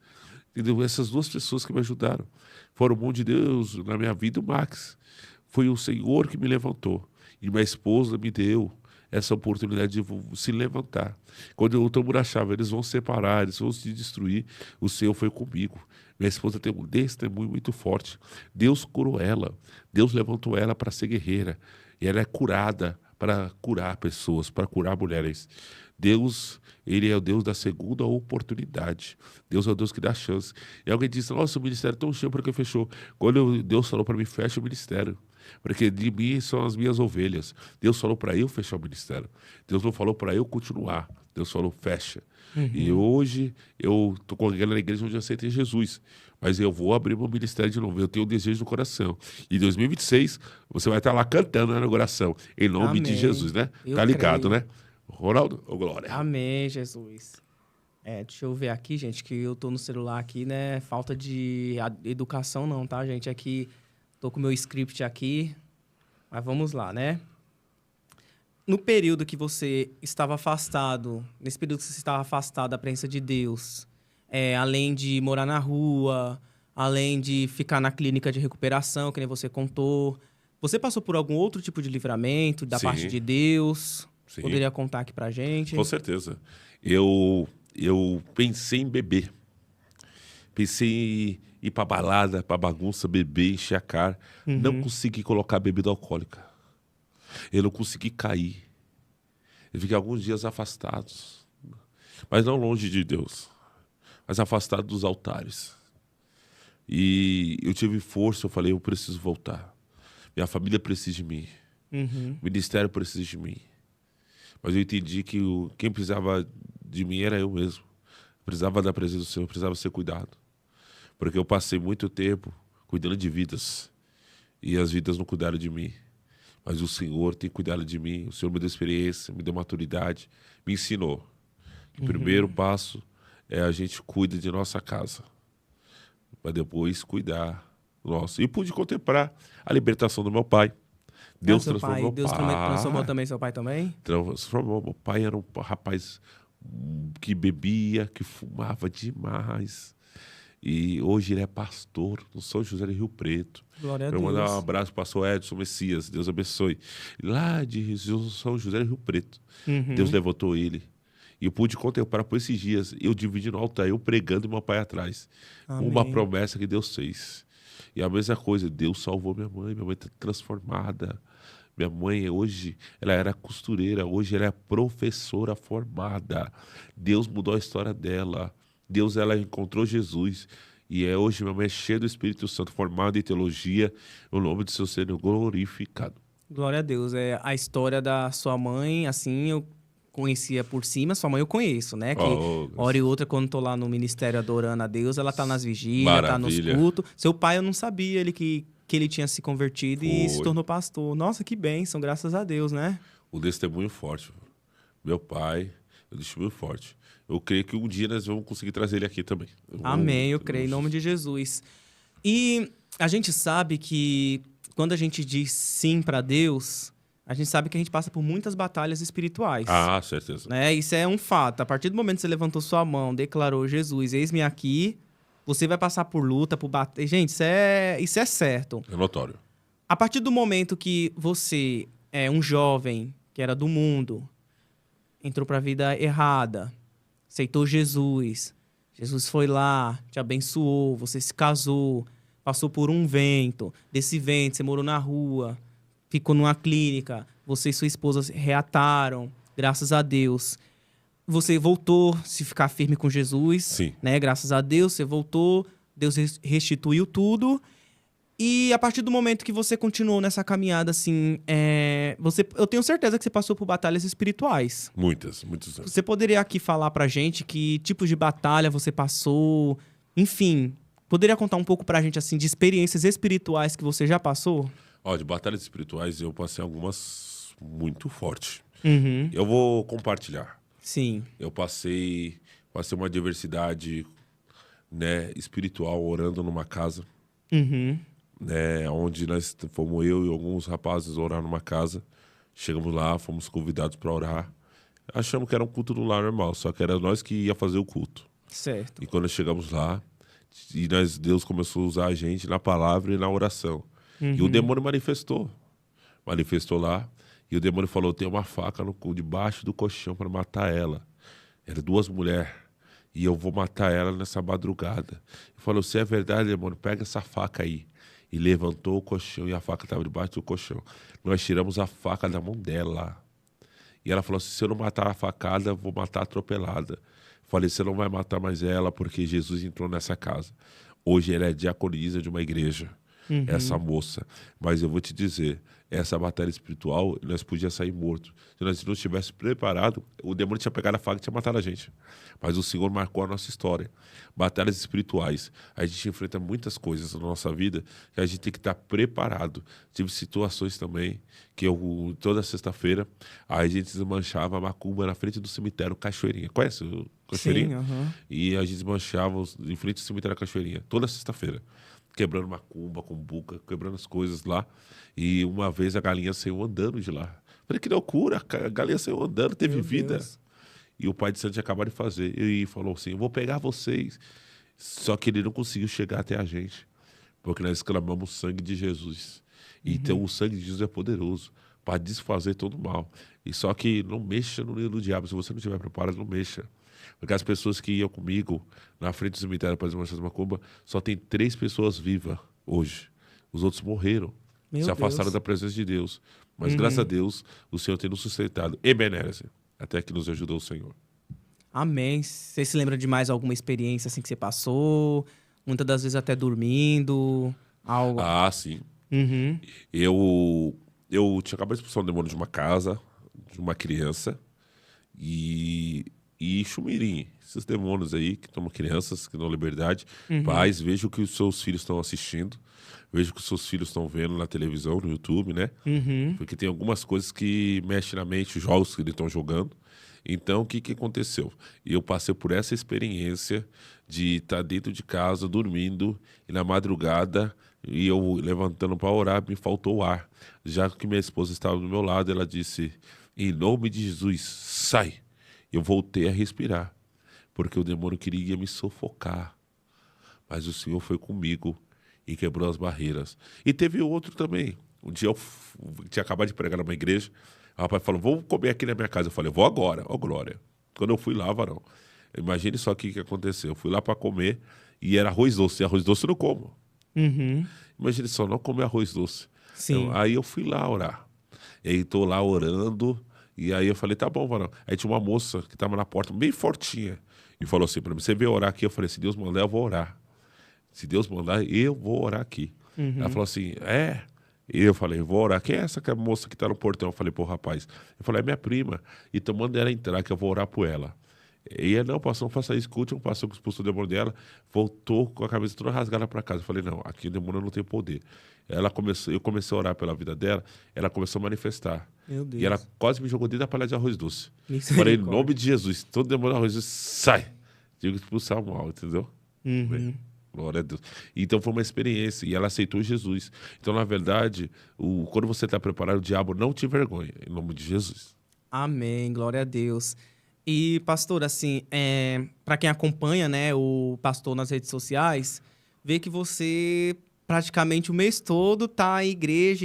entendeu? Essas 2 pessoas que me ajudaram. Foram o mão de Deus na minha vida, o Max. Foi o Senhor que me levantou, e minha esposa me deu essa oportunidade de se levantar. Quando eu tomo na chave, eles vão separar, eles vão se destruir, o Senhor foi comigo. Minha esposa tem um testemunho muito forte. Deus curou ela. Deus levantou ela para ser guerreira. E ela é curada para curar pessoas, para curar mulheres. Deus, ele é o Deus da segunda oportunidade. Deus é o Deus que dá chance. E alguém diz, nossa, o ministério é tão cheio porque fechou. Quando Deus falou para mim, fecha o ministério. Porque de mim são as minhas ovelhas. Deus falou para eu fechar o ministério. Deus não falou para eu continuar. Deus falou, fecha. E hoje eu estou congregando na igreja onde eu aceitei Jesus. Mas eu vou abrir meu ministério de novo. Eu tenho um desejo no coração. Em 2026, você vai estar lá cantando na inauguração. Em nome de Jesus, né? Tá ligado, né? Ronaldo, ô glória. Amém, Jesus. Deixa eu ver aqui, gente, que eu tô no celular aqui, né? Falta de educação não, tá, gente? Aqui, tô com o meu script aqui. Mas vamos lá, né? No período que você estava afastado, nesse período que você estava afastado da presença de Deus, além de morar na rua, além de ficar na clínica de recuperação, que nem você contou, você passou por algum outro tipo de livramento da parte de Deus? Sim. Poderia contar aqui pra gente? Com certeza. Eu pensei em beber. Pensei em ir pra balada, pra bagunça, beber, encher a cara. Não consegui colocar bebida alcoólica. Eu não consegui cair. Eu fiquei alguns dias afastados. Mas não longe de Deus. Mas afastado dos altares. E eu tive força, eu falei, eu preciso voltar. Minha família precisa de mim. O ministério precisa de mim. Mas eu entendi que quem precisava de mim era eu mesmo. Eu precisava da presença do Senhor, eu precisava ser cuidado. Porque eu passei muito tempo cuidando de vidas. E as vidas não cuidaram de mim. Mas o Senhor tem cuidado de mim. O Senhor me deu experiência, me deu maturidade, me ensinou. O primeiro passo é a gente cuida de nossa casa. Para depois cuidar nosso. E pude contemplar a libertação do meu pai. Deus transformou meu pai. Deus transformou também seu pai também? Transformou. Meu pai era um rapaz que bebia, que fumava demais. E hoje ele é pastor no São José de Rio Preto. Glória a Deus. Vou mandar um abraço para o pastor Edson Messias. Deus abençoe. Lá de São José de Rio Preto. Deus levantou ele. E eu pude contemplar por esses dias, eu dividindo o altar, eu pregando e meu pai atrás. Amém. Uma promessa que Deus fez. E a mesma coisa, Deus salvou minha mãe está transformada. Minha mãe hoje, ela era costureira, hoje ela é professora formada. Deus mudou a história dela. Deus, ela encontrou Jesus. E hoje minha mãe é cheia do Espírito Santo, formada em teologia, o nome do seu Senhor glorificado. Glória a Deus. A história da sua mãe, assim, eu conhecia por cima, sua mãe eu conheço, né? Que hora e outra, quando tô lá no ministério adorando a Deus, ela tá nas vigílias, tá nos cultos. Seu pai, eu não sabia que ele tinha se convertido e se tornou pastor. Nossa, que bênção, graças a Deus, né? O testemunho forte. Meu pai, o testemunho forte. Eu creio que um dia nós vamos conseguir trazer ele aqui também. Amém, eu creio, em nome de Jesus. E a gente sabe que quando a gente diz sim para Deus, a gente sabe que a gente passa por muitas batalhas espirituais. Ah, certeza. Né? Isso é um fato. A partir do momento que você levantou sua mão, declarou, Jesus, eis-me aqui, você vai passar por luta, por bater. Gente, isso é certo. É notório. A partir do momento que você é um jovem que era do mundo, entrou para a vida errada, aceitou Jesus, Jesus foi lá, te abençoou, você se casou, passou por um vento, desse vento você morou na rua, ficou numa clínica, você e sua esposa se reataram, graças a Deus. Você voltou a se ficar firme com Jesus, Sim. né? Graças a Deus, você voltou, Deus restituiu tudo. E a partir do momento que você continuou nessa caminhada, assim, eu tenho certeza que você passou por batalhas espirituais. Muitos anos. Você poderia aqui falar pra gente que tipos de batalha você passou? Enfim, poderia contar um pouco pra gente, assim, de experiências espirituais que você já passou? Ó, de batalhas espirituais eu passei algumas muito fortes. Uhum. Eu vou compartilhar. Sim. Eu passei uma adversidade, né, espiritual orando numa casa, Uhum. né, onde nós fomos eu e alguns rapazes orar numa casa. Chegamos lá, fomos convidados para orar. Achamos que era um culto no lar normal, só que era nós que ia fazer o culto. Certo. E quando chegamos lá, Deus começou a usar a gente na palavra e na oração. E o demônio manifestou lá. E o demônio falou: tem uma faca debaixo do colchão para matar ela. Eram 2 mulheres. E eu vou matar ela nessa madrugada. Ele falou: se é verdade, demônio, pega essa faca aí. E levantou o colchão e a faca estava debaixo do colchão. Nós tiramos a faca da mão dela. E ela falou assim: se eu não matar a facada, eu vou matar atropelada. Falei: você não vai matar mais ela porque Jesus entrou nessa casa. Hoje ela é diaconisa de uma igreja. Essa moça. Mas eu vou te dizer, essa batalha espiritual, nós podíamos sair mortos. Se nós não estivéssemos preparados, o demônio tinha pegado a faca e tinha matado a gente. Mas o Senhor marcou a nossa história. Batalhas espirituais. A gente enfrenta muitas coisas na nossa vida que a gente tem que estar preparado. Tive situações também que toda sexta-feira, a gente desmanchava a macumba na frente do cemitério Cachoeirinha. Conhece o Cachoeirinha? Sim, E a gente desmanchava em frente do cemitério Cachoeirinha, toda sexta-feira. Quebrando macumba, cumbuca, quebrando as coisas lá. E uma vez a galinha saiu andando de lá. Falei: que loucura, a galinha saiu andando, teve Meu vida. Deus. E o pai de santo tinha acabado de fazer. E falou assim: eu vou pegar vocês. Só que ele não conseguiu chegar até a gente. Porque nós clamamos o sangue de Jesus. Então o sangue de Jesus é poderoso para desfazer todo o mal. E só que não mexa no ninho do diabo. Se você não estiver preparado, não mexa. Porque as pessoas que iam comigo na frente do cemitério para desmanchar as macumba, só tem 3 pessoas vivas hoje. Os outros morreram. Meu Se afastaram Deus. da presença de Deus. Mas graças a Deus, o Senhor tem nos sustentado. E benesse, até que nos ajudou o Senhor. Amém. Você se lembra de mais alguma experiência assim que você passou? Muitas das vezes até dormindo? Algo. Ah, sim. Uhum. Eu tinha acabado de expulsar um demônio de uma casa, de uma criança. E chumirim, esses demônios aí que tomam crianças, que dão liberdade. Pais, veja o que os seus filhos estão assistindo. Veja o que os seus filhos estão vendo na televisão, no YouTube, né? Porque tem algumas coisas que mexem na mente, os jogos que eles estão jogando. Então, o que aconteceu? Eu passei por essa experiência de estar dentro de casa, dormindo, e na madrugada, e eu levantando para orar, me faltou o ar. Já que minha esposa estava do meu lado, ela disse: em nome de Jesus, sai. Eu voltei a respirar, porque o demônio queria me sufocar. Mas o Senhor foi comigo e quebrou as barreiras. E teve outro também. Um dia eu tinha acabado de pregar numa igreja, o rapaz falou: vamos comer aqui na minha casa. Eu falei: vou agora, ó glória. Quando eu fui lá, varão, imagine só o que aconteceu. Eu fui lá para comer e era arroz doce. E arroz doce eu não como. Imagine só, não comer arroz doce. Sim. Então, aí eu fui lá orar. E aí estou lá orando. E aí eu falei: tá bom, varão. Aí tinha uma moça que estava na porta, bem fortinha. E falou assim para mim: você veio orar aqui? Eu falei: se Deus mandar, eu vou orar. Se Deus mandar, eu vou orar aqui. Ela falou assim: é? E eu falei: vou orar. Quem é essa moça que está no portão? Eu falei: pô, rapaz. Eu falei: é minha prima. Então manda ela entrar que eu vou orar por ela. E ela: não, pastor, não faça isso. Escute, um pastor que expulsou o demônio dela, voltou com a cabeça toda rasgada para casa. Eu falei: não, aqui o demônio não tem poder. Eu comecei a orar pela vida dela, ela começou a manifestar. Meu Deus. E ela quase me jogou dentro da panela de arroz doce. Misericórdia. Falei: em nome de Jesus, todo demônio de arroz doce, sai. Digo expulsar o mal, entendeu? Glória a Deus. Então foi uma experiência e ela aceitou Jesus. Então, na verdade, quando você está preparado, o diabo não te envergonha, em nome de Jesus. Amém, glória a Deus. E, pastor, assim, para quem acompanha, né, o pastor nas redes sociais, vê que você praticamente o mês todo tá igreja,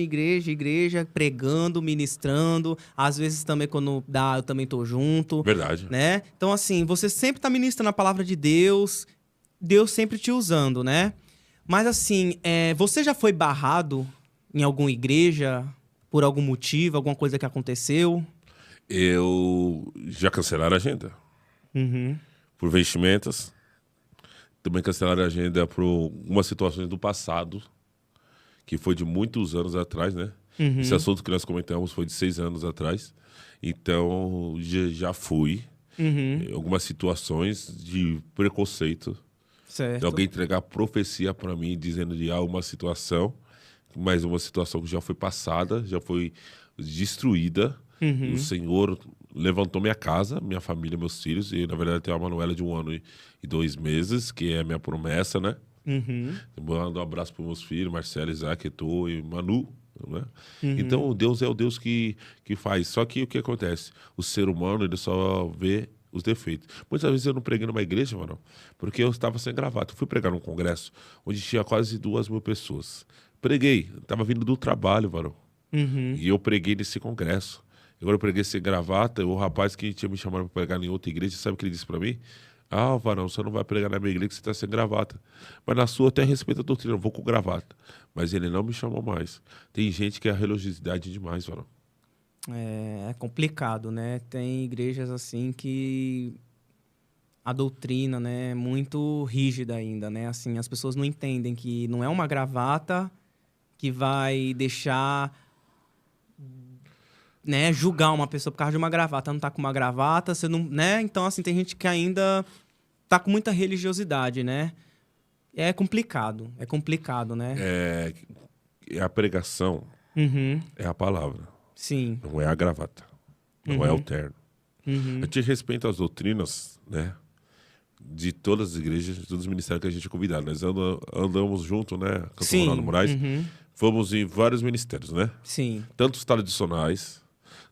pregando, ministrando. Às vezes também quando dá, eu também tô junto. Verdade. Né? Então, assim, você sempre tá ministrando a palavra de Deus, Deus sempre te usando, né? Mas, assim, você já foi barrado em alguma igreja por algum motivo, alguma coisa que aconteceu? Eu já cancelaram a agenda. Uhum. Por vestimentas. Também cancelaram a agenda por algumas situações do passado, que foi de muitos anos atrás, né? Uhum. Esse assunto que nós comentamos foi de 6 anos atrás. Então, já fui em algumas situações de preconceito. Certo. De alguém entregar profecia para mim, dizendo de uma situação, mas uma situação que já foi passada, já foi destruída. O Senhor levantou minha casa, minha família, meus filhos. E, na verdade, tenho a Manuela de 1 ano e 2 meses, que é a minha promessa, né? Mando um abraço para meus filhos, Marcelo, Isaac, Eto'o e Manu. Né? Então, Deus é o Deus que faz. Só que o que acontece? O ser humano, ele só vê os defeitos. Muitas vezes eu não preguei numa igreja, mano, porque eu estava sem gravata. Eu fui pregar num congresso onde tinha quase 2.000 pessoas. Preguei, estava vindo do trabalho, varão. E eu preguei nesse congresso. Agora eu preguei sem gravata. O rapaz que tinha me chamado para pregar em outra igreja, sabe o que ele disse para mim? Ah, varão, você não vai pregar na minha igreja que você está sem gravata. Mas na sua até respeito a doutrina, eu vou com gravata. Mas ele não me chamou mais. Tem gente que é religiosidade demais, varão. É complicado, né? Tem igrejas assim que a doutrina, né, é muito rígida ainda, né? Assim, as pessoas não entendem que não é uma gravata que vai deixar, né, julgar uma pessoa por causa de uma gravata. Não tá com uma gravata, você não, né? Então, assim, tem gente que ainda tá com muita religiosidade, né? É complicado, né? A pregação é a palavra. Sim. Não é a gravata. Não é o terno. A gente respeita as doutrinas, né? De todas as igrejas, de todos os ministérios que a gente é convidado. Nós andamos junto, né? Cantor Ronaldo Moraes. Fomos em vários ministérios, né? Sim. Tantos tradicionais,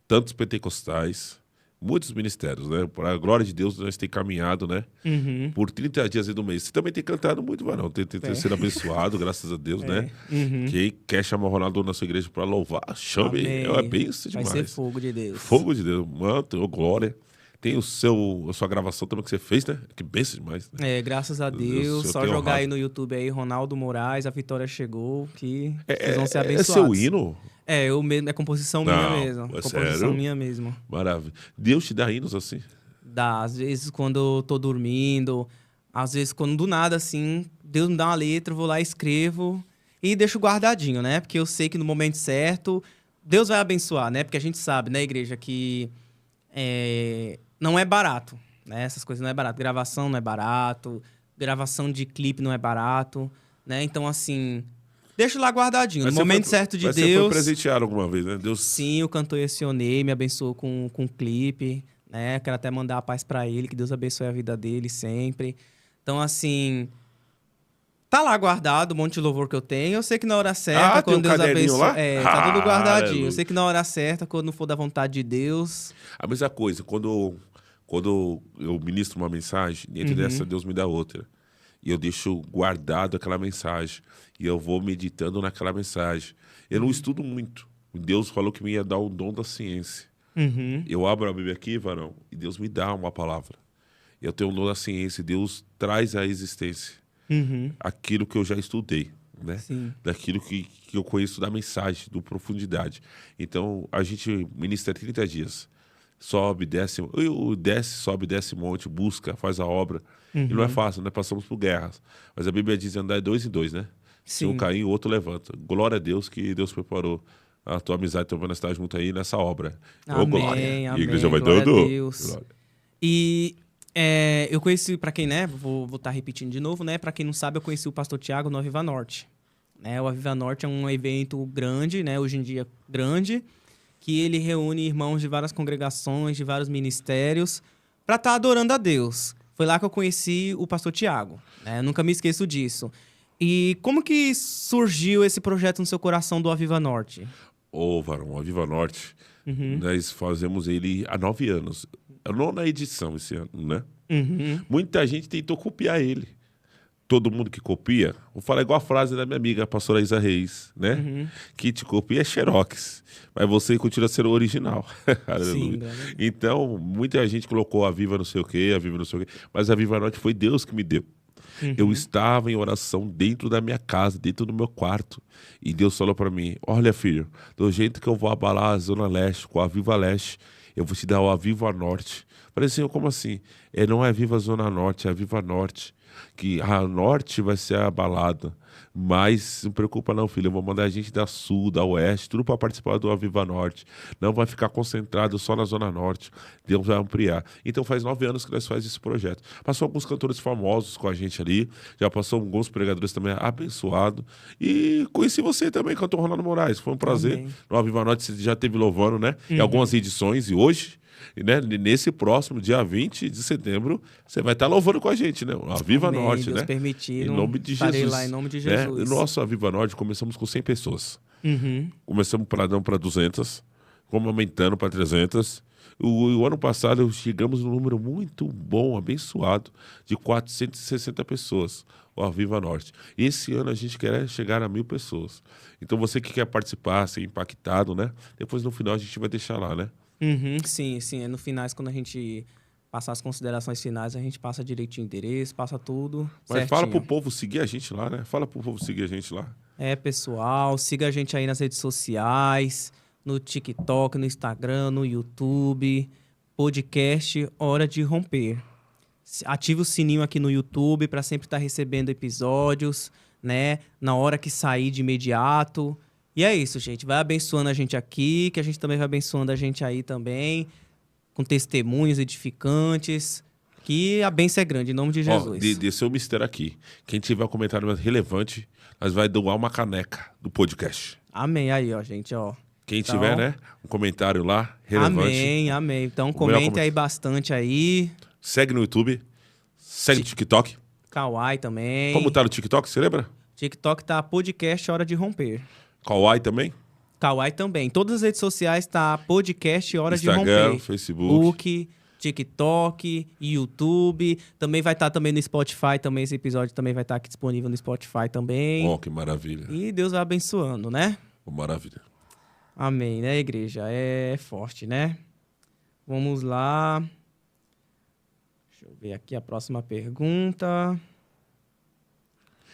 tantos pentecostais, muitos ministérios, né? Para a glória de Deus, nós temos caminhado, né? Por 30 dias do mês. Você também tem cantado muito, varão. Tem sido abençoado, graças a Deus, né? Quem quer chamar o Ronaldo na sua igreja para louvar, chame. Amém. É bênção demais. Vai ser fogo de Deus. Fogo de Deus. Manto, glória. Tem a sua gravação também que você fez, né? Que bênção demais. Né? Graças a Deus. Só jogar aí no YouTube aí, Ronaldo Moraes, a vitória chegou, que vocês vão ser abençoados. É seu hino? É composição minha mesmo. Composição sério? minha mesmo. Maravilha. Deus te dá hinos assim? Dá. Às vezes quando eu tô dormindo, às vezes quando do nada, assim, Deus me dá uma letra, eu vou lá, escrevo e deixo guardadinho, né? Porque eu sei que no momento certo, Deus vai abençoar, né? Porque a gente sabe, né, igreja, que não é barato, né? Essas coisas não é barato. Gravação não é barato, gravação de clipe não é barato, né? Então, assim, deixa lá guardadinho. No momento certo de Deus... Você foi presenteado alguma vez, né? Deus... Sim, o cantor Yesionei me abençoou com clipe, né? Quero até mandar a paz pra ele, que Deus abençoe a vida dele sempre. Então, assim... Tá lá guardado o monte de louvor que eu tenho. Eu sei que na hora certa, quando Deus abençoa... Tá tudo guardadinho. Eu sei que na hora certa, quando for da vontade de Deus... A mesma coisa, quando eu ministro uma mensagem, dentro dessa Deus me dá outra. E eu deixo guardado aquela mensagem. E eu vou meditando naquela mensagem. Eu não estudo muito. Deus falou que me ia dar o dom da ciência. Eu abro a Bíblia aqui, varão, e Deus me dá uma palavra. Eu tenho o dom da ciência e Deus traz à existência aquilo que eu já estudei. Né? Daquilo que eu conheço da mensagem, do profundidade. Então, a gente ministra 30 dias. Sobe, desce, sobe, desce monte, busca, faz a obra. E não é fácil, né? Passamos por guerras. Mas a Bíblia diz andar 2 em 2, né? Se um cair, o outro levanta. Glória a Deus que Deus preparou a tua amizade, tua banda estar junto aí nessa obra. Amém, glória. Amém. E a igreja vai glória dando. A Deus. E eu conheci, para quem, né? Vou estar repetindo de novo, né? Para quem não sabe, eu conheci o pastor Tiago no Aviva Norte. O Aviva Norte é um evento grande, né? Hoje em dia grande, que ele reúne irmãos de várias congregações, de vários ministérios, para estar adorando a Deus. Foi lá que eu conheci o pastor Tiago, né? Eu nunca me esqueço disso. E como que surgiu esse projeto no seu coração do Aviva Norte? Varão, o Aviva Norte, nós fazemos ele há 9 anos. A 9ª edição esse ano, né? Muita gente tentou copiar ele. todo mundo que copia, vou falar igual a frase da minha amiga, a pastora Isa Reis, né? Que te copia é xerox, mas você continua sendo original. Aleluia. Sim, Então, muita gente colocou a Viva não sei o quê, a Viva não sei o quê, mas a Viva Norte foi Deus que me deu. Eu estava em oração dentro da minha casa, dentro do meu quarto. E Deus falou para mim, olha filho, do jeito que eu vou abalar a Zona Leste com a Viva Leste, eu vou te dar a Viva Norte. Falei assim, como assim? Não é Viva Zona Norte, é a Viva Norte. Que a Norte vai ser abalada. Mas não preocupa não, filho. Eu vou mandar a gente da Sul, da Oeste, tudo para participar do Aviva Norte. Não vai ficar concentrado só na Zona Norte. Deus vai ampliar. Então faz 9 anos que nós fazemos esse projeto. Passou alguns cantores famosos com a gente ali. Já passou alguns pregadores também abençoados. E conheci você também, cantor Ronaldo Moraes. Foi um prazer. Amém. No Aviva Norte você já teve louvando, né? Em algumas edições. E hoje... né? Nesse próximo dia 20 de setembro, você vai estar louvando com a gente, né? A Viva Amém, Norte, Deus né? permitindo, Em nome de estarei Jesus. lá em nome de Né? Jesus. Nosso A Viva Norte, começamos com 100 pessoas. Uhum. Começamos para 200, fomos aumentando para 300. O ano passado chegamos num número muito bom, abençoado, de 460 pessoas, o A Viva Norte. Esse ano a gente quer chegar a 1.000 pessoas. Então você que quer participar, ser impactado, né? Depois no final a gente vai deixar lá, né? Sim, sim. No finais, quando a gente passar as considerações finais, a gente passa direitinho o endereço, passa tudo Mas certinho. fala pro povo seguir a gente lá, né? Fala pro povo seguir a gente lá. Pessoal, siga a gente aí nas redes sociais, no TikTok, no Instagram, no YouTube, podcast Hora de Romper. Ative o sininho aqui no YouTube para sempre estar recebendo episódios, né? Na hora que sair de imediato. E é isso, gente. Vai abençoando a gente aqui, que a gente também vai abençoando a gente aí também, com testemunhos edificantes. Que a bênção é grande, em nome de Jesus. Desse é o mistério aqui. Quem tiver um comentário mais relevante, nós vai doar uma caneca do podcast. Amém. Aí, ó, gente, ó. Quem Então, tiver, né? Um comentário lá, relevante. Amém, amém. Então, comente aí bastante aí. Segue no YouTube. Segue no TikTok. Kawaii também. Como tá no TikTok, você lembra? TikTok tá podcast Hora de Romper. Kawaii também. Kawaii também. Todas as redes sociais tá podcast Hora de Instagram, Romper. Facebook. TikTok, YouTube. Também vai estar também no Spotify. Também esse episódio também vai estar aqui disponível no Spotify também. Oh, que maravilha. E Deus vai abençoando, né? Oh, maravilha. Amém, né, igreja? É forte, né? Vamos lá. Deixa eu ver aqui a próxima pergunta.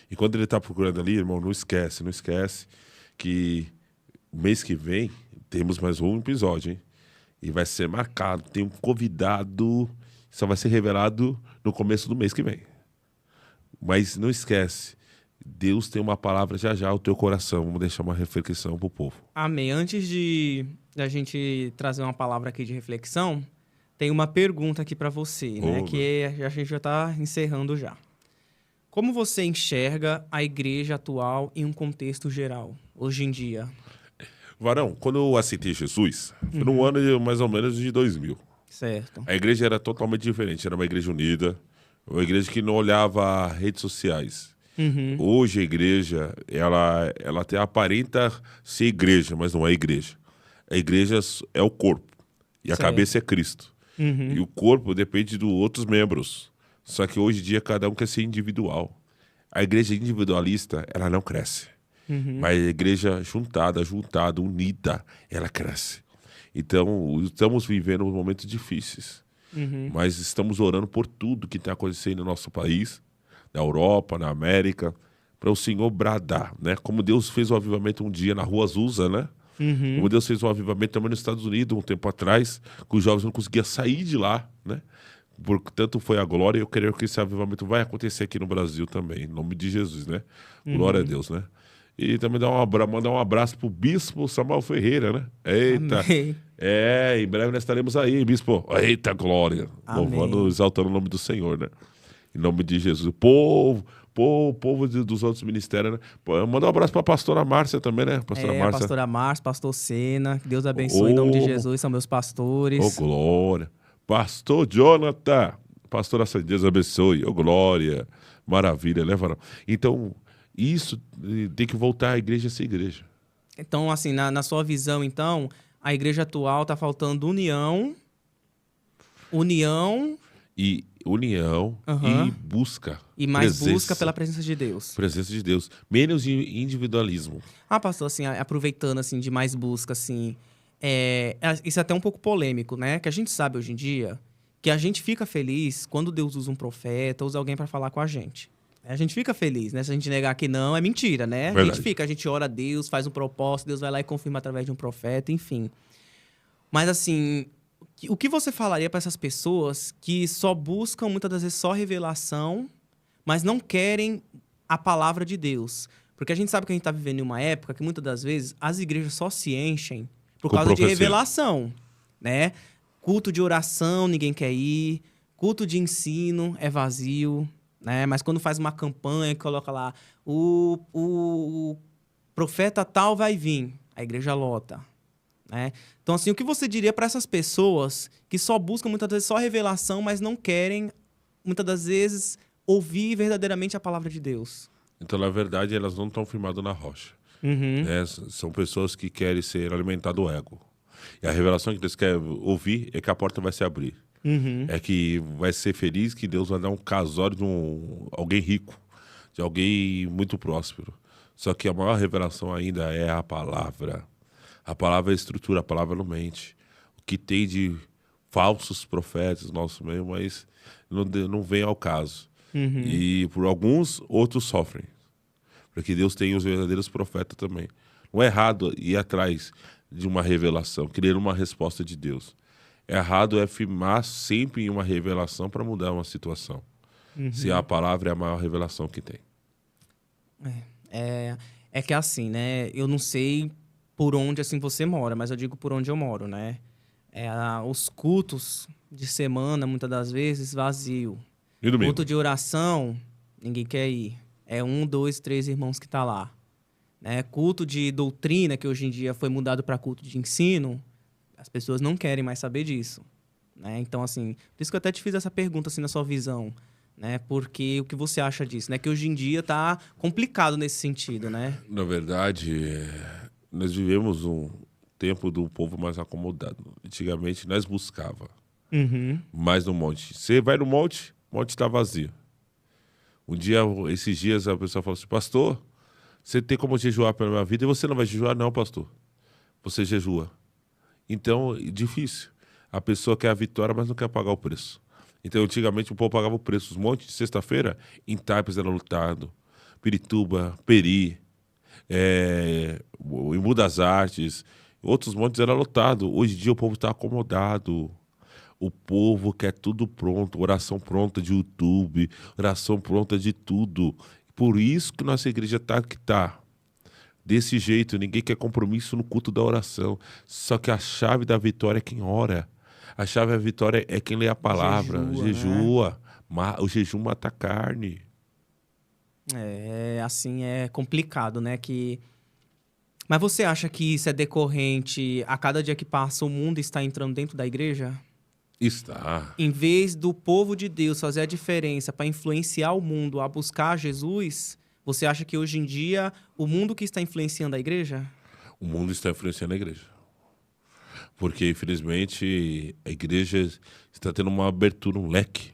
E quando ele tá procurando ali, irmão, não esquece que mês que vem temos mais um episódio, hein? E vai ser marcado, tem um convidado, só vai ser revelado no começo do mês que vem. Mas não esquece, Deus tem uma palavra já já ao teu coração. Vamos deixar uma reflexão pro povo. Amém. Antes de a gente trazer uma palavra aqui de reflexão, tem uma pergunta aqui para você, né? Que a gente já tá encerrando já. Como você enxerga a igreja atual em um contexto geral, hoje em dia? Varão, quando eu aceitei Jesus, foi no ano de, mais ou menos de 2000. Certo. A igreja era totalmente diferente, era uma igreja unida, uma igreja que não olhava redes sociais. Hoje a igreja, ela até aparenta ser igreja, mas não é igreja. A igreja é o corpo e a Certo. cabeça é Cristo. E o corpo depende dos outros membros. Só que hoje em dia cada um quer ser individual. A igreja individualista, ela não cresce. Mas a igreja juntada, unida, ela cresce. Então, estamos vivendo momentos difíceis. Mas estamos orando por tudo que está acontecendo no nosso país, na Europa, na América, para o Senhor bradar, né? Como Deus fez o avivamento um dia na Rua Azusa, né? Como Deus fez um avivamento também nos Estados Unidos, um tempo atrás, que os jovens não conseguiam sair de lá, né? Portanto, foi a glória, e eu creio que esse avivamento vai acontecer aqui no Brasil também, em nome de Jesus, né? Glória a Deus, né? E também mandar um abraço pro Bispo Samuel Ferreira, né? Eita! Amém. Em breve nós estaremos aí, Bispo. Eita, glória! Amém. Louvando, exaltando o nome do Senhor, né? Em nome de Jesus. O povo dos outros ministérios, né? Manda um abraço pra pastora Márcia também, né? Pastora A Márcia. pastora Márcia, pastor Sena, que Deus abençoe em nome de Jesus, são meus pastores. Ô, glória. Pastor Jonathan, pastora Sandy, Deus abençoe. Ô, glória. Maravilha, né, varão? Então, isso tem que voltar à igreja a ser igreja. Então, assim, na sua visão, então, a igreja atual tá faltando união E união Aham. e busca. E mais presença, busca pela presença de Deus. presença de Deus. Menos individualismo. Ah, pastor, assim, aproveitando, assim, de mais busca, assim, isso é até um pouco polêmico, né? Que a gente sabe hoje em dia que a gente fica feliz quando Deus usa um profeta, usa alguém para falar com a gente. A gente fica feliz, né? Se a gente negar que não, é mentira, né? Verdade. A gente ora a Deus, faz um propósito, Deus vai lá e confirma através de um profeta, enfim. Mas, assim, o que você falaria para essas pessoas que só buscam, muitas das vezes, só revelação, mas não querem a palavra de Deus? Porque a gente sabe que a gente está vivendo em uma época que, muitas das vezes, as igrejas só se enchem por Com causa de profecia. revelação, né? Culto de oração, ninguém quer ir. Culto de ensino é vazio, né? Mas quando faz uma campanha que coloca lá, o profeta tal vai vir, a igreja lota, né? Então, assim, o que você diria para essas pessoas que só buscam, muitas vezes, só revelação, mas não querem, muitas das vezes, ouvir verdadeiramente a palavra de Deus? Então, na verdade, elas não estão firmadas na rocha. Uhum. Né? São pessoas que querem ser alimentadas do ego. E a revelação que Deus quer ouvir é que a porta vai se abrir. Uhum. É que vai ser feliz, que Deus vai dar um casório de alguém rico, de alguém muito próspero. Só que a maior revelação ainda é a palavra. A palavra é a estrutura, a palavra não mente. O que tem de falsos profetas, nosso meio, mas não vem ao caso. Uhum. E por alguns, outros sofrem. Porque Deus tem os verdadeiros profetas também. Não é errado ir atrás de uma revelação, querer uma resposta de Deus. Errado é firmar sempre em uma revelação para mudar uma situação. Se a palavra é a maior revelação que tem. É que assim, né? Eu não sei por onde assim você mora, mas eu digo por onde eu moro, né? Os cultos de semana, muitas das vezes, vazio. E domingo? Culto de oração, ninguém quer ir. É 1, 2, 3 irmãos que tá lá. Né? Culto de doutrina, que hoje em dia foi mudado para culto de ensino, as pessoas não querem mais saber disso. Né? Então, assim, por isso que eu até te fiz essa pergunta, assim, na sua visão. Né? Porque o que você acha disso? Né? Que hoje em dia tá complicado nesse sentido, né? Na verdade, nós vivemos um tempo do povo mais acomodado. Antigamente, nós buscava Uhum. mais no monte. Você vai no monte, o monte está vazio. Um dia, esses dias, a pessoa falou assim, pastor, você tem como jejuar pela minha vida? E você não vai jejuar? Não, pastor. Você jejua. Então, é difícil. A pessoa quer a vitória, mas não quer pagar o preço. Então, antigamente, o povo pagava o preço. Os montes de sexta-feira, em Tapes era lotado. Pirituba, Peri, em Embu das Artes, outros montes era lotado. Hoje em dia, o povo está acomodado. O povo quer tudo pronto, oração pronta de YouTube, oração pronta de tudo. Por isso que nossa igreja está que está. Desse jeito, ninguém quer compromisso no culto da oração. Só que a chave da vitória é quem ora. A chave da vitória é quem lê a palavra, jejua. Né? O jejum mata a carne. Assim, é complicado, né? Mas você acha que isso é decorrente a cada dia que passa o mundo está entrando dentro da igreja? Está. Em vez do povo de Deus fazer a diferença para influenciar o mundo a buscar Jesus, você acha que hoje em dia o mundo que está influenciando a igreja? O mundo está influenciando a igreja. Porque, infelizmente, a igreja está tendo uma abertura, um leque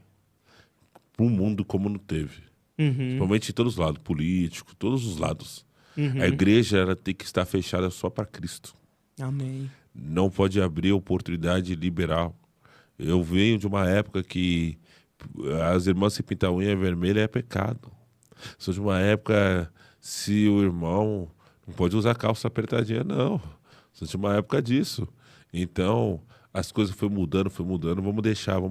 para o mundo como não teve. Principalmente em todos os lados, político, todos os lados. A igreja ela tem que estar fechada só para Cristo. Amém. Não pode abrir oportunidade liberal. Eu venho de uma época que as irmãs se pintar unha vermelha é pecado. Sou de uma época, se o irmão não pode usar calça apertadinha, não. Sou de uma época disso. Então, as coisas foram mudando, vamos deixar.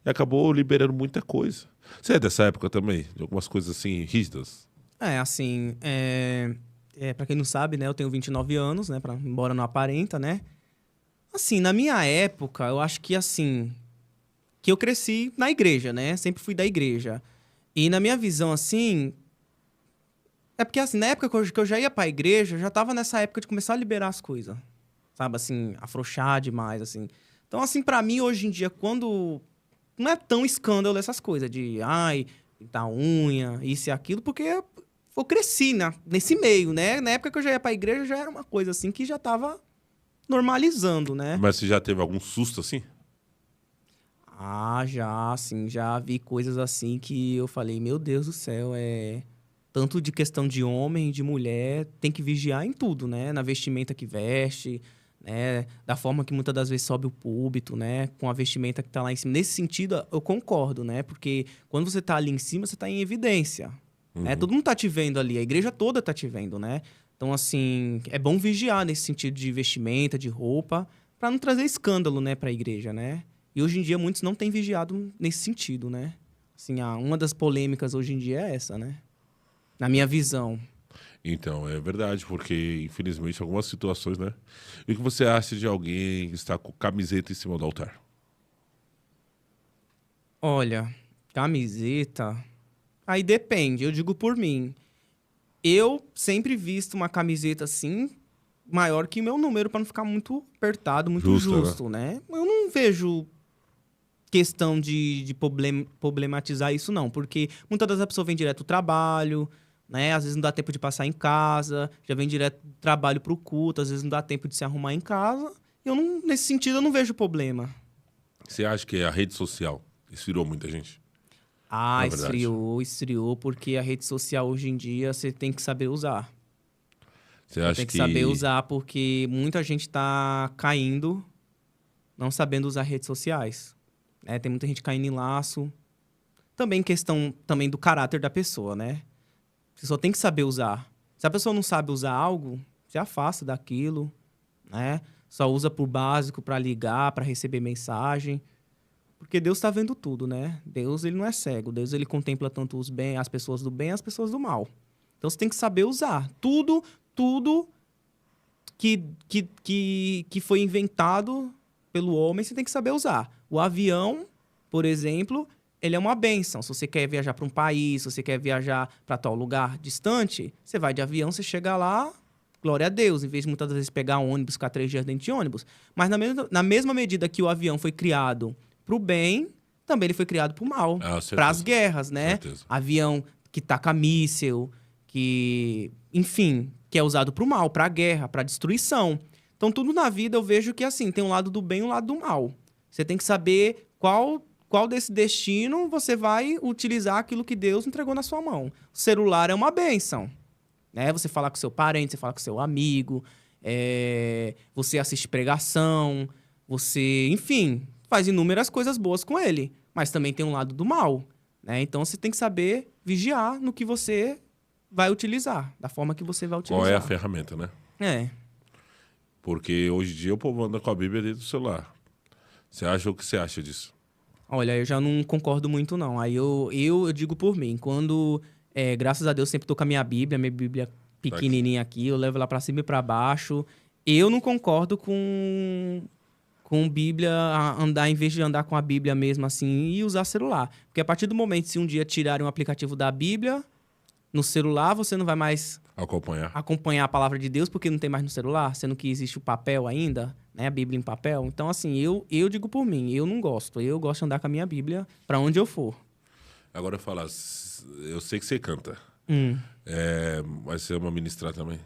E acabou liberando muita coisa. Você é dessa época também? De algumas coisas assim, rígidas? Assim, pra quem não sabe, né? Eu tenho 29 anos, né? Embora não aparenta, né? Assim, na minha época, eu acho que assim... Que eu cresci na igreja, né? Sempre fui da igreja. E na minha visão, assim... É porque, assim, na época que eu já ia pra igreja, eu já tava nessa época de começar a liberar as coisas. Sabe, assim, afrouxar demais, assim. Então, assim, pra mim, hoje em dia, quando... Não é tão escândalo essas coisas de... Ai, pintar unha, isso e aquilo, porque eu cresci nesse meio, né? Na época que eu já ia pra igreja, já era uma coisa, assim, que já tava normalizando, né? Mas você já teve algum susto assim? Ah, já, assim, já vi coisas assim que eu falei, meu Deus do céu, tanto de questão de homem, de mulher, tem que vigiar em tudo, né? Na vestimenta que veste, né? Da forma que muitas das vezes sobe o púlpito, né? Com a vestimenta que tá lá em cima. Nesse sentido, eu concordo, né? Porque quando você tá ali em cima, você tá em evidência, né? Uhum. Todo mundo tá te vendo ali, a igreja toda tá te vendo, né? Então, assim, é bom vigiar nesse sentido de vestimenta, de roupa, para não trazer escândalo, né, pra igreja, né? E hoje em dia muitos não têm vigiado nesse sentido, né? Assim, uma das polêmicas hoje em dia é essa, né? Na minha visão. Então, é verdade, porque infelizmente algumas situações, né? E o que você acha de alguém que está com camiseta em cima do altar? Olha, camiseta. Aí depende, eu digo por mim. Eu sempre visto uma camiseta assim, maior que o meu número, para não ficar muito apertado, muito Justa, né? justo, né? Eu não vejo questão de problematizar isso, não, porque muitas das pessoas vêm direto do trabalho, né? Às vezes não dá tempo de passar em casa, já vem direto do trabalho pro culto, às vezes não dá tempo de se arrumar em casa. Eu não, nesse sentido, eu não vejo problema. Você acha que a rede social inspirou muita gente? Ah, Na verdade. esfriou, porque a rede social hoje em dia você tem que saber usar. Você Você acha tem que saber que. usar porque muita gente tá caindo não sabendo usar redes sociais. Né? Tem muita gente caindo em laço. Também questão também do caráter da pessoa, né? Você só tem que saber usar. Se a pessoa não sabe usar algo, se afasta daquilo, né? Só usa por básico para ligar, para receber mensagem. Porque Deus está vendo tudo, né? Deus, ele não é cego. Deus, ele contempla tanto os bem, as pessoas do bem e as pessoas do mal. Então, você tem que saber usar. Tudo que foi inventado pelo homem, você tem que saber usar. O avião, por exemplo, ele é uma bênção. Se você quer viajar para um país, se você quer viajar para tal lugar distante, você vai de avião, você chega lá, glória a Deus, em vez de muitas vezes pegar ônibus, ficar 3 dias dentro de ônibus. Mas na mesma medida que o avião foi criado para o bem, também ele foi criado para o mal, Ah, para as certeza. guerras, né? Certeza. Avião que taca míssil, enfim, que é usado para o mal, para a guerra, para a destruição. Então, tudo na vida eu vejo que, assim, tem um lado do bem e um lado do mal. Você tem que saber qual desse destino você vai utilizar aquilo que Deus entregou na sua mão. O celular é uma bênção, né? Você falar com seu parente, você falar com seu amigo, você assiste pregação, você, enfim, faz inúmeras coisas boas com ele. Mas também tem um lado do mal, né? Então, você tem que saber vigiar no que você vai utilizar, da forma que você vai Qual é a utilizar. ferramenta, né? É. Porque hoje em dia o povo anda com a Bíblia dentro do celular. Você acha o que você acha disso? Olha, eu já não concordo muito, não. Aí eu digo por mim. Quando, graças a Deus, sempre tô com a minha Bíblia Tá aqui. pequenininha aqui, eu levo ela pra cima e pra baixo. Eu não concordo com Bíblia, em vez de andar com a Bíblia mesmo assim e usar celular. Porque a partir do momento, se um dia tirarem um aplicativo da Bíblia no celular, você não vai mais Acompanhar. acompanhar a palavra de Deus porque não tem mais no celular, sendo que existe o papel ainda, né? A Bíblia em papel. Então, assim, eu digo por mim, eu não gosto. Eu gosto de andar com a minha Bíblia pra onde eu for. Agora fala, eu sei que você canta. Mas você ama ministrar também?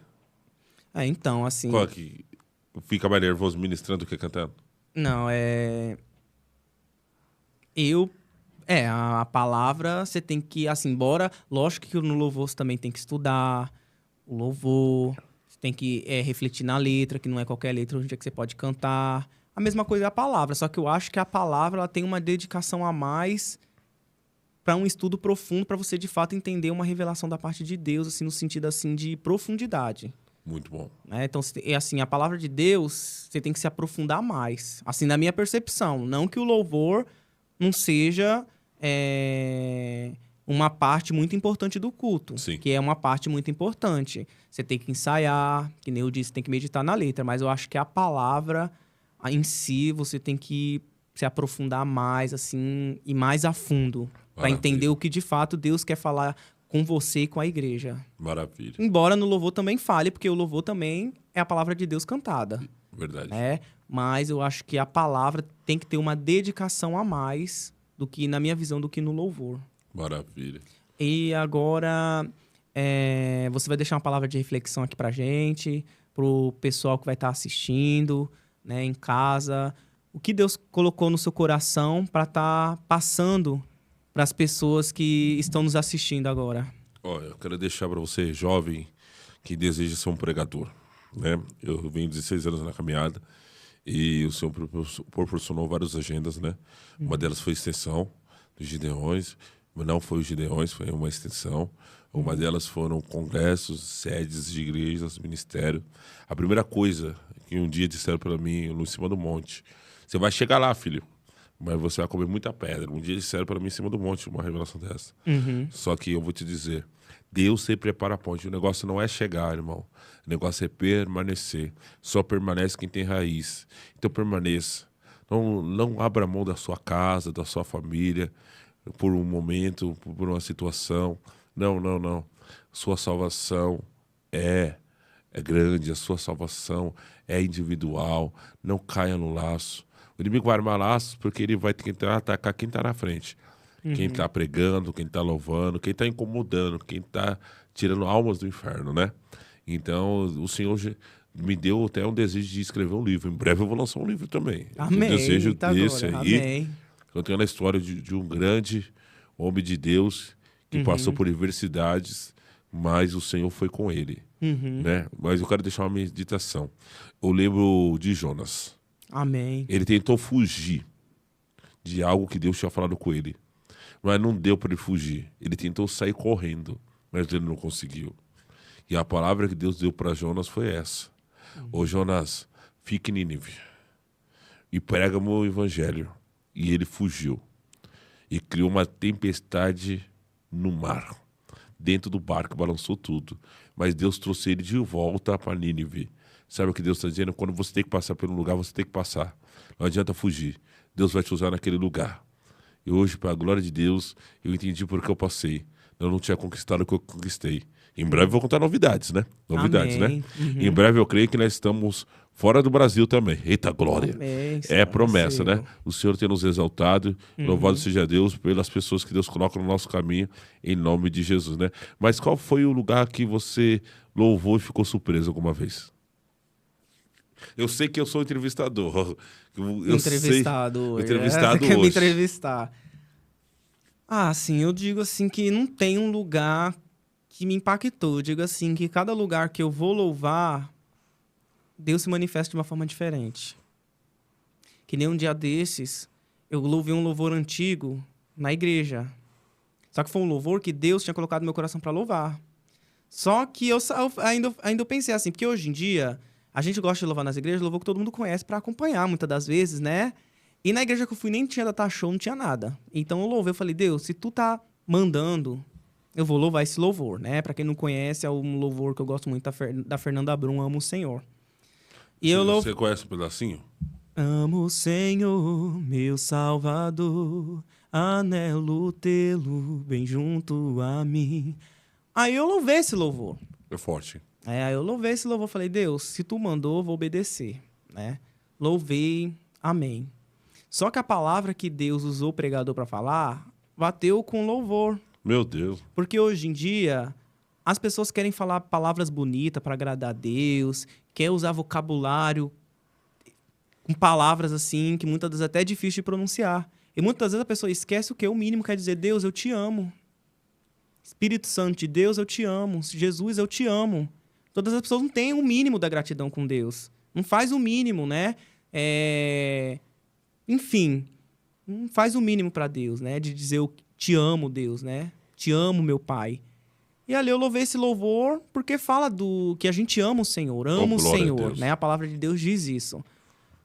Então, assim, Qual é que fica mais nervoso ministrando do que cantando? não, eu... a palavra você tem que, assim, embora, lógico que no louvor você também tem que estudar o louvor, você tem que refletir na letra, que não é qualquer letra hoje em dia que você pode cantar. A mesma coisa é a palavra, só que eu acho que a palavra ela tem uma dedicação a mais para um estudo profundo, para você de fato entender uma revelação da parte de Deus, assim, no sentido assim de profundidade. Muito bom. Né? Então, assim, a palavra de Deus, você tem que se aprofundar mais. Assim, na minha percepção, não que o louvor não seja uma parte muito importante do culto, Sim. que é uma parte muito importante. Você tem que ensaiar, que nem eu disse, tem que meditar na letra, mas eu acho que a palavra em si, você tem que se aprofundar mais, assim, e mais a fundo, para Maravilha. entender o que de fato Deus quer falar com você e com a igreja. Maravilha. Embora no louvor também fale, porque o louvor também é a palavra de Deus cantada, Verdade. né? Mas eu acho que a palavra tem que ter uma dedicação a mais do que, na minha visão, do que no louvor. Maravilha. E agora, você vai deixar uma palavra de reflexão aqui pra gente, pro pessoal que vai estar assistindo, né, em casa. o que Deus colocou no seu coração para estar passando para as pessoas que estão nos assistindo agora? Olha, eu quero deixar para você, jovem, que deseja ser um pregador, né? Eu venho 16 anos na caminhada e o Senhor proporcionou várias agendas, né? Uma delas foi a extensão dos Gideões, mas não foi os Gideões, foi uma extensão. Uma delas foram congressos, sedes de igrejas, ministério. A primeira coisa que um dia disseram para mim, em cima do monte, você vai chegar lá, filho, mas você vai comer muita pedra. Um dia disseram para mim em cima do monte uma revelação dessa. Só que eu vou te dizer, Deus sempre prepara a ponte. O negócio não é chegar, irmão. O negócio é permanecer. Só permanece quem tem raiz. Então permaneça. Não abra mão da sua casa, da sua família, por um momento, por uma situação. Não. Sua salvação é grande, a sua salvação é individual. Não caia no laço. O inimigo vai armar laços porque ele vai tentar atacar quem está na frente. Quem está pregando, quem está louvando, quem está incomodando, quem está tirando almas do inferno, né? Então, o Senhor me deu até um desejo de escrever um livro. Em breve eu vou lançar um livro também. Amém. Um desejo desse aí. Amém. Eu tenho a história de um grande homem de Deus que passou por adversidades, mas o Senhor foi com ele. Né? Mas eu quero deixar uma meditação. Eu lembro de Jonas. Amém. Ele tentou fugir de algo que Deus tinha falado com ele. Mas não deu para ele fugir. Ele tentou sair correndo, mas ele não conseguiu. E a palavra que Deus deu para Jonas foi essa. Ô Jonas, fique em Nínive e prega o evangelho. E ele fugiu. E criou uma tempestade no mar. Dentro do barco, balançou tudo. Mas Deus trouxe ele de volta para Nínive. Sabe o que Deus está dizendo? Quando você tem que passar pelo lugar, você tem que passar. Não adianta fugir. Deus vai te usar naquele lugar. E hoje, para a glória de Deus, eu entendi por que eu passei. Eu não tinha conquistado o que eu conquistei. Em breve eu vou contar novidades, né? Novidades, Amém. né? Em breve eu creio que nós estamos fora do Brasil também. Eita glória! Amém, É promessa, Senhor. né? O Senhor tem nos exaltado. Louvado seja Deus pelas pessoas que Deus coloca no nosso caminho, em nome de Jesus, né? Mas qual foi o lugar que você louvou e ficou surpreso alguma vez? Eu sei que eu sou entrevistador. Entrevistado. Entrevistado Quer me hoje. entrevistar. Sim, eu digo assim que não tem um lugar que me impactou. Eu digo assim que cada lugar que eu vou louvar, Deus se manifesta de uma forma diferente. Que nem um dia desses, eu louvei um louvor antigo na igreja. Só que foi um louvor que Deus tinha colocado no meu coração para louvar. Só que eu ainda pensei assim, porque hoje em dia a gente gosta de louvar nas igrejas, louvor que todo mundo conhece para acompanhar muitas das vezes, né? E na igreja que eu fui nem tinha data show, não tinha nada. Então eu louvei, eu falei, Deus, se tu tá mandando, eu vou louvar esse louvor, né? Pra quem não conhece, é um louvor que eu gosto muito da Fernanda Brum, Amo o Senhor. E Você conhece um pedacinho? Amo o Senhor, meu Salvador, anelo tê-lo bem junto a mim. Aí eu louvei esse louvor. É forte. Aí eu louvei esse louvor, falei, Deus, se tu mandou, eu vou obedecer, né? Louvei, amém. Só que a palavra que Deus usou o pregador para falar, bateu com louvor. Meu Deus. Porque hoje em dia, as pessoas querem falar palavras bonitas para agradar a Deus, quer usar vocabulário com palavras assim, que muitas vezes até é difícil de pronunciar. E muitas vezes a pessoa esquece o que o mínimo quer dizer, Deus, eu te amo. Espírito Santo de Deus, eu te amo. Jesus, eu te amo. Todas as pessoas não têm o mínimo da gratidão com Deus. Não faz o mínimo, né? Enfim, não faz o mínimo para Deus, né? De dizer eu te amo, Deus, né? Te amo, meu Pai. E ali eu louvei esse louvor porque fala do que a gente ama o Senhor, ama o Senhor, né? A palavra de Deus diz isso.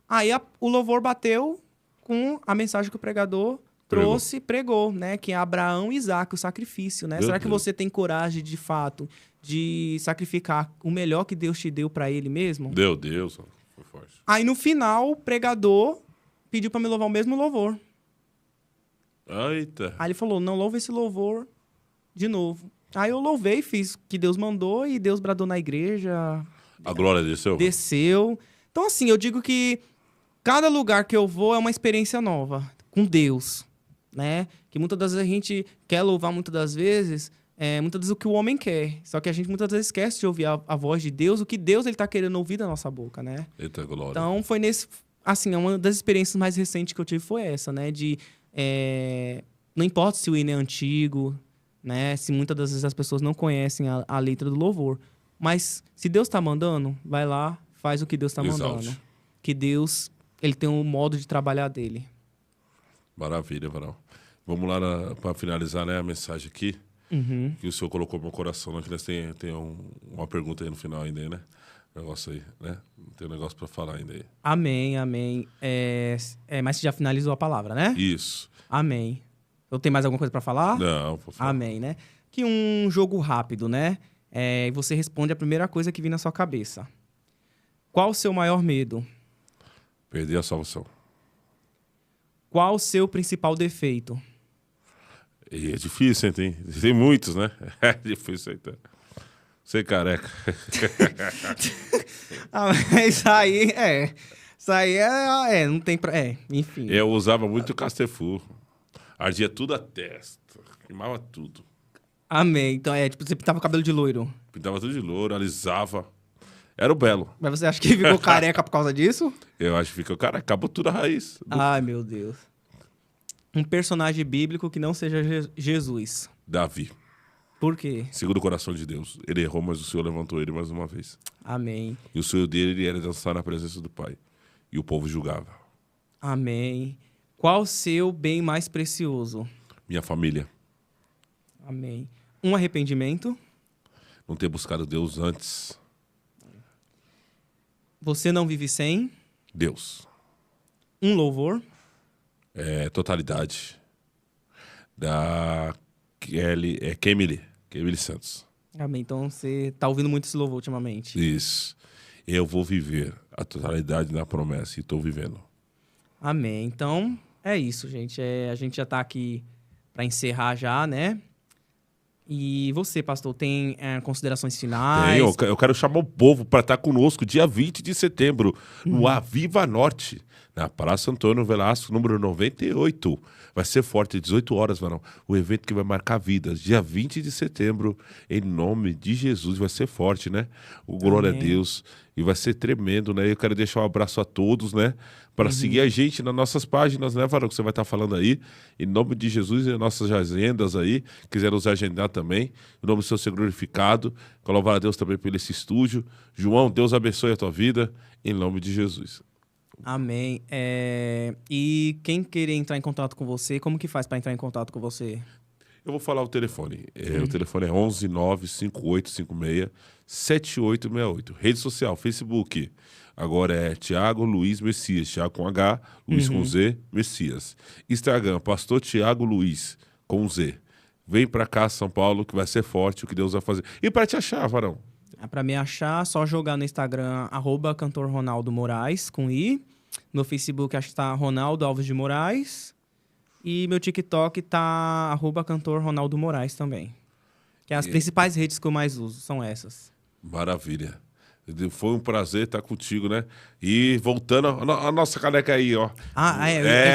Aí o louvor bateu com a mensagem que o pregador trouxe, pregou, né? Que é Abraão e Isaac, o sacrifício, né? Será que você tem coragem, de fato, de sacrificar o melhor que Deus te deu para ele mesmo? Meu Deus, foi forte. Aí no final, o pregador pediu para me louvar o mesmo louvor. Eita. Aí ele falou, não, louva esse louvor de novo. Aí eu louvei, fiz o que Deus mandou e Deus bradou na igreja. A glória desceu? Desceu. Então assim, eu digo que cada lugar que eu vou é uma experiência nova com Deus, né? Que muitas das vezes a gente quer louvar, muitas das vezes o que o homem quer. Só que a gente muitas vezes esquece de ouvir a voz de Deus, o que Deus ele tá querendo ouvir da nossa boca, né? Eita glória. Então foi assim, uma das experiências mais recentes que eu tive foi essa, né? Não importa se o hino é antigo, né? Se muitas das vezes as pessoas não conhecem a letra do louvor. Mas se Deus está mandando, vai lá, faz o que Deus está mandando. Exalte. Que Deus, ele tem um modo de trabalhar dele. Maravilha, Varão. Vamos lá para finalizar, né, a mensagem aqui. Uhum. Que o senhor colocou no meu coração, né? Que nós tem uma pergunta aí no final ainda, aí, né? Negócio aí, né? Tem um negócio para falar ainda aí. Amém, amém. Mas você já finalizou a palavra, né? Isso. Amém. Eu tenho mais alguma coisa para falar? Não, por favor. Amém, né? Que um jogo rápido, né? E você responde a primeira coisa que vir na sua cabeça. Qual o seu maior medo? Perder a salvação. Qual o seu principal defeito? E é difícil, hein? Tem muitos, né? É difícil aceitar. Ser careca. Isso aí não tem pra... enfim. Eu usava muito Castefu. Ardia tudo a testa. Queimava tudo. Amém. Então, tipo, você pintava o cabelo de loiro. Pintava tudo de louro, alisava. Era o belo. Mas você acha que ficou careca por causa disso? Eu acho que ficou, cara, acabou tudo a raiz. Ai, meu Deus. Um personagem bíblico que não seja Jesus. Davi. Por quê? Segundo o coração de Deus. Ele errou, mas o Senhor levantou ele mais uma vez. Amém. E o sonho dele era dançar na presença do Pai. E o povo julgava. Amém. Qual o seu bem mais precioso? Minha família. Amém. Um arrependimento? Não ter buscado Deus antes. Você não vive sem? Deus. Um louvor? Totalidade. Da Kemily Santos. Amém. Então você tá ouvindo muito esse louvor ultimamente. Isso. Eu vou viver a totalidade da promessa e estou vivendo. Amém. Então é isso, gente. A gente já tá aqui para encerrar já, né? E você, pastor, tem considerações finais? Eu quero chamar o povo para estar conosco dia 20 de setembro, no Aviva Norte, na Praça Antônio Velasco, número 98. Vai ser forte, 18 horas, varão. O evento que vai marcar vidas, dia 20 de setembro, em nome de Jesus. Vai ser forte, né? Glória Amém. a Deus. E vai ser tremendo, né? Eu quero deixar um abraço a todos, né? Para seguir a gente nas nossas páginas, né, varão? Que você vai estar falando aí. Em nome de Jesus e nossas agendas aí. Quiser nos agendar também. Em nome do Senhor ser glorificado. Quero louvar a Deus também por esse estúdio. João, Deus abençoe a tua vida. Em nome de Jesus. Amém. E quem querer entrar em contato com você, como que faz para entrar em contato com você? Eu vou falar o telefone. O telefone é 11 95856 7868. Rede social, Facebook. Agora é Thiago Luiz Messias. Thiago com H, Luiz com Z, Messias. Instagram, Pastor Thiago Luiz, com Z. Vem pra cá, São Paulo, que vai ser forte o que Deus vai fazer. E pra te achar, varão? Para me achar, só jogar no Instagram, @cantor Ronaldo Moraes, com I. No Facebook, acho que tá Ronaldo Alves de Moraes. E meu TikTok tá @cantor Ronaldo Moraes também. Que as principais redes que eu mais uso são essas. Maravilha. Foi um prazer estar contigo, né? E voltando, a nossa caneca aí, ó.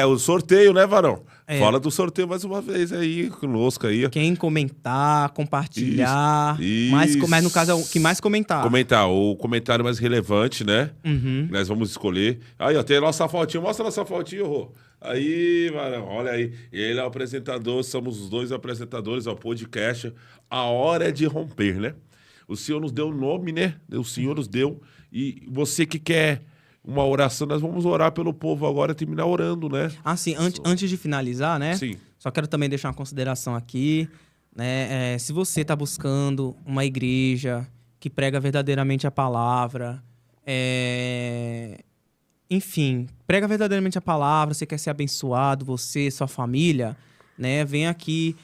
O sorteio, né, varão? Fala do sorteio mais uma vez aí, conosco aí. Quem comentar, compartilhar. Isso. Mas no caso é o que mais comentar. Comentar, o comentário mais relevante, né? Uhum. Nós vamos escolher. Aí, ó, tem a nossa fotinha. Mostra a nossa fotinha, Rô. Aí, varão, olha aí. Ele é o apresentador, somos os dois apresentadores ao podcast. A hora é de romper, né? O Senhor nos deu o nome, né? O Senhor nos deu. E você que quer uma oração, nós vamos orar pelo povo agora, terminar orando, né? Sim, antes de finalizar, né? Sim. Só quero também deixar uma consideração aqui, né? Se você está buscando uma igreja que prega verdadeiramente a palavra, enfim, prega verdadeiramente a palavra, você quer ser abençoado, você, sua família, né? Vem aqui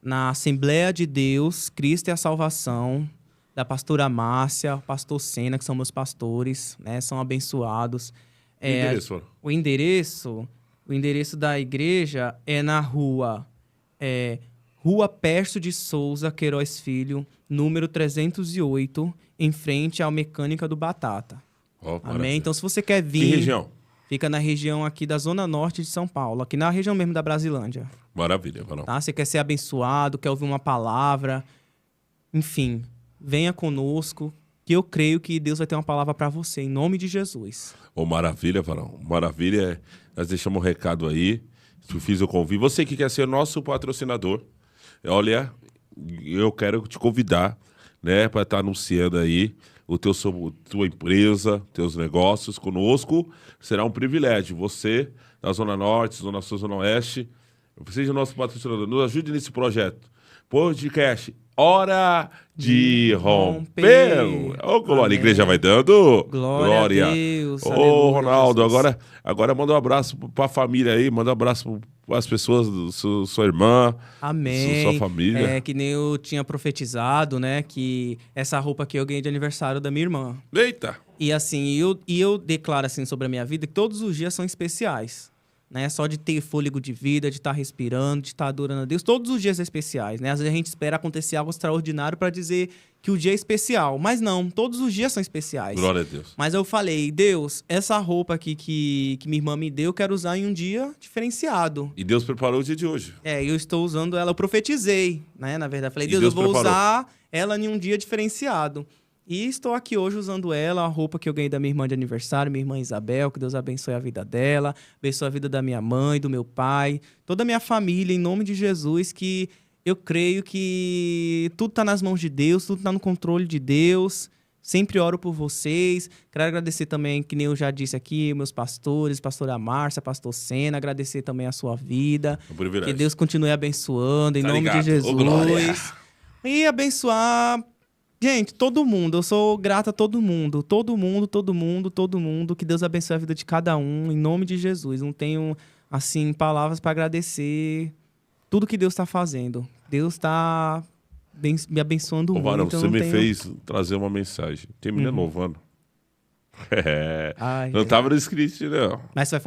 na Assembleia de Deus, Cristo e a Salvação, da pastora Márcia, pastor Sena, que são meus pastores, né? São abençoados. O endereço da igreja é na rua Pércio de Souza Queiroz Filho, número 308, em frente à Mecânica do Batata. Amém? Então, se você quer vir... Que região? Fica na região aqui da Zona Norte de São Paulo, aqui na região mesmo da Brasilândia. Maravilha, varão. Tá? Você quer ser abençoado, quer ouvir uma palavra, enfim, venha conosco, que eu creio que Deus vai ter uma palavra para você, em nome de Jesus. Ô, maravilha, Varão. Maravilha. Nós deixamos um recado aí. Eu fiz o convite. Você que quer ser nosso patrocinador, olha, eu quero te convidar, né, para estar anunciando aí tua empresa, teus negócios conosco. Será um privilégio. Você, da Zona Norte, Zona Sul, Zona Oeste, seja o nosso patrocinador. Nos ajude nesse projeto. Podcast Hora de Romper. Ô, glória, a igreja vai dando. Glória a Deus. Ô, Aleluia, Ronaldo, Jesus. agora manda um abraço para a família aí, manda um abraço para as pessoas, sua irmã, Amém. sua família. É que nem eu tinha profetizado, né? Que essa roupa aqui eu ganhei de aniversário da minha irmã. Eita! E assim, eu declaro assim sobre a minha vida que todos os dias são especiais. Né? Só de ter fôlego de vida, de estar respirando, de estar adorando a Deus. Todos os dias são especiais, né? Às vezes a gente espera acontecer algo extraordinário para dizer que o dia é especial. Mas não, todos os dias são especiais. Glória a Deus. Mas eu falei, Deus, essa roupa aqui que minha irmã me deu, eu quero usar em um dia diferenciado. E Deus preparou o dia de hoje. Eu estou usando ela, eu profetizei, né? Na verdade, falei, E Deus, Deus eu vou preparou. usar ela em um dia diferenciado. E estou aqui hoje usando ela, a roupa que eu ganhei da minha irmã de aniversário, minha irmã Isabel, que Deus abençoe a vida dela, abençoe a vida da minha mãe, do meu pai, toda a minha família, em nome de Jesus, que eu creio que tudo está nas mãos de Deus, tudo está no controle de Deus. Sempre oro por vocês. Quero agradecer também, que nem eu já disse aqui, meus pastores, pastora Márcia, pastor Sena, agradecer também a sua vida. É um privilégio. Que Deus continue abençoando, em Tá nome ligado? de Jesus. Ô, glória. E abençoar, gente, todo mundo. Eu sou grata a todo mundo. Todo mundo. Que Deus abençoe a vida de cada um, em nome de Jesus. Não tenho, assim, palavras para agradecer tudo que Deus está fazendo. Deus está me abençoando Ô, muito. Varão, eu você não me tenho- fez trazer uma mensagem. Tem menina louvando. Ai, Não tava no script, não. Mas você vai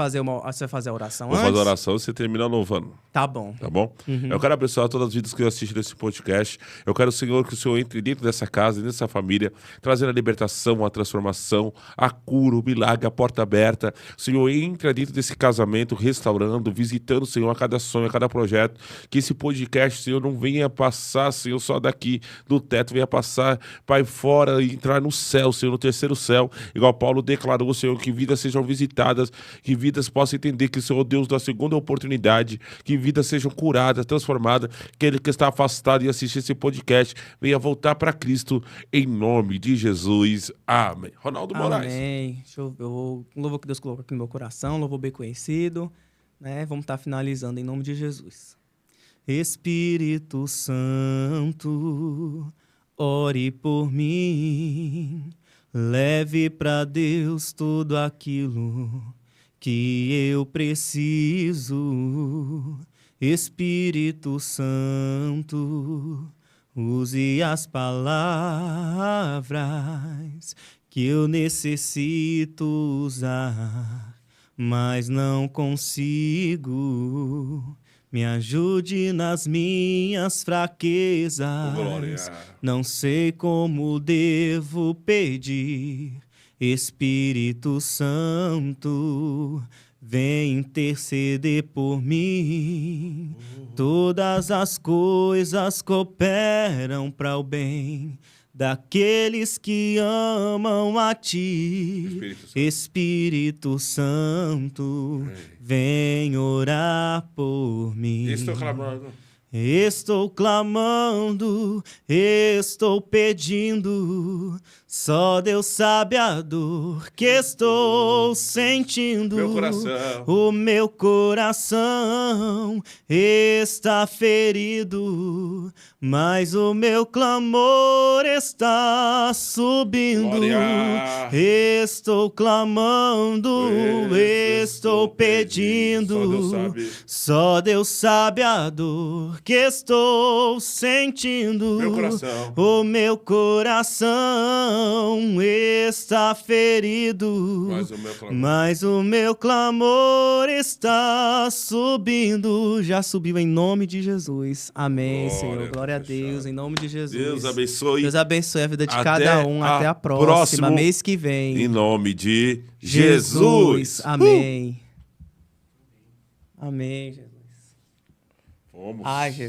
fazer a oração Vou antes? fazer a oração, você termina louvando. Tá bom. Tá bom? Eu quero abençoar todas as vidas que eu assisto nesse podcast. Eu quero, Senhor, que o Senhor entre dentro dessa casa, dentro dessa família, trazendo a libertação, a transformação, a cura, o milagre, a porta aberta. Senhor, entra dentro desse casamento, restaurando, visitando, Senhor, a cada sonho, a cada projeto. Que esse podcast, Senhor, não venha passar, Senhor, só daqui do teto, venha passar, Pai, fora e entrar no céu, Senhor, no terceiro céu. Igual Paulo declarou, Senhor, que vidas sejam visitadas, que vidas possam entender que o Senhor Deus da segunda oportunidade, que vidas sejam curadas, transformadas, que ele que está afastado e assistir esse podcast venha voltar para Cristo em nome de Jesus. Amém. Ronaldo Moraes. Amém. Deixa eu ver. Um louvor que Deus colocou aqui no meu coração, louvor bem conhecido. Né? Vamos estar finalizando em nome de Jesus. Espírito Santo, ore por mim. Leve para Deus tudo aquilo que eu preciso. Espírito Santo, use as palavras que eu necessito usar, mas não consigo. Me ajude nas minhas fraquezas. Glória. Não sei como devo pedir. Espírito Santo, vem interceder por mim. Todas as coisas cooperam para o bem daqueles que amam a ti. Espírito Santo, vem orar por mim. Estou clamando. Estou clamando, estou pedindo, só Deus sabe a dor que estou sentindo. Meu coração. O meu coração está ferido, mas o meu clamor está subindo. Glória. Estou clamando, estou pedindo, só Deus sabe a dor que estou sentindo. Meu coração. O meu coração está ferido, mas o meu clamor está subindo. Já subiu em nome de Jesus. Amém, Glória, Senhor. Glória a Deus, em nome de Jesus. Deus abençoe. Deus abençoe a vida de Até cada um. Até a próxima, mês que vem. Em nome de Jesus. Amém. Amém, Jesus. Vamos. Ai, Jesus.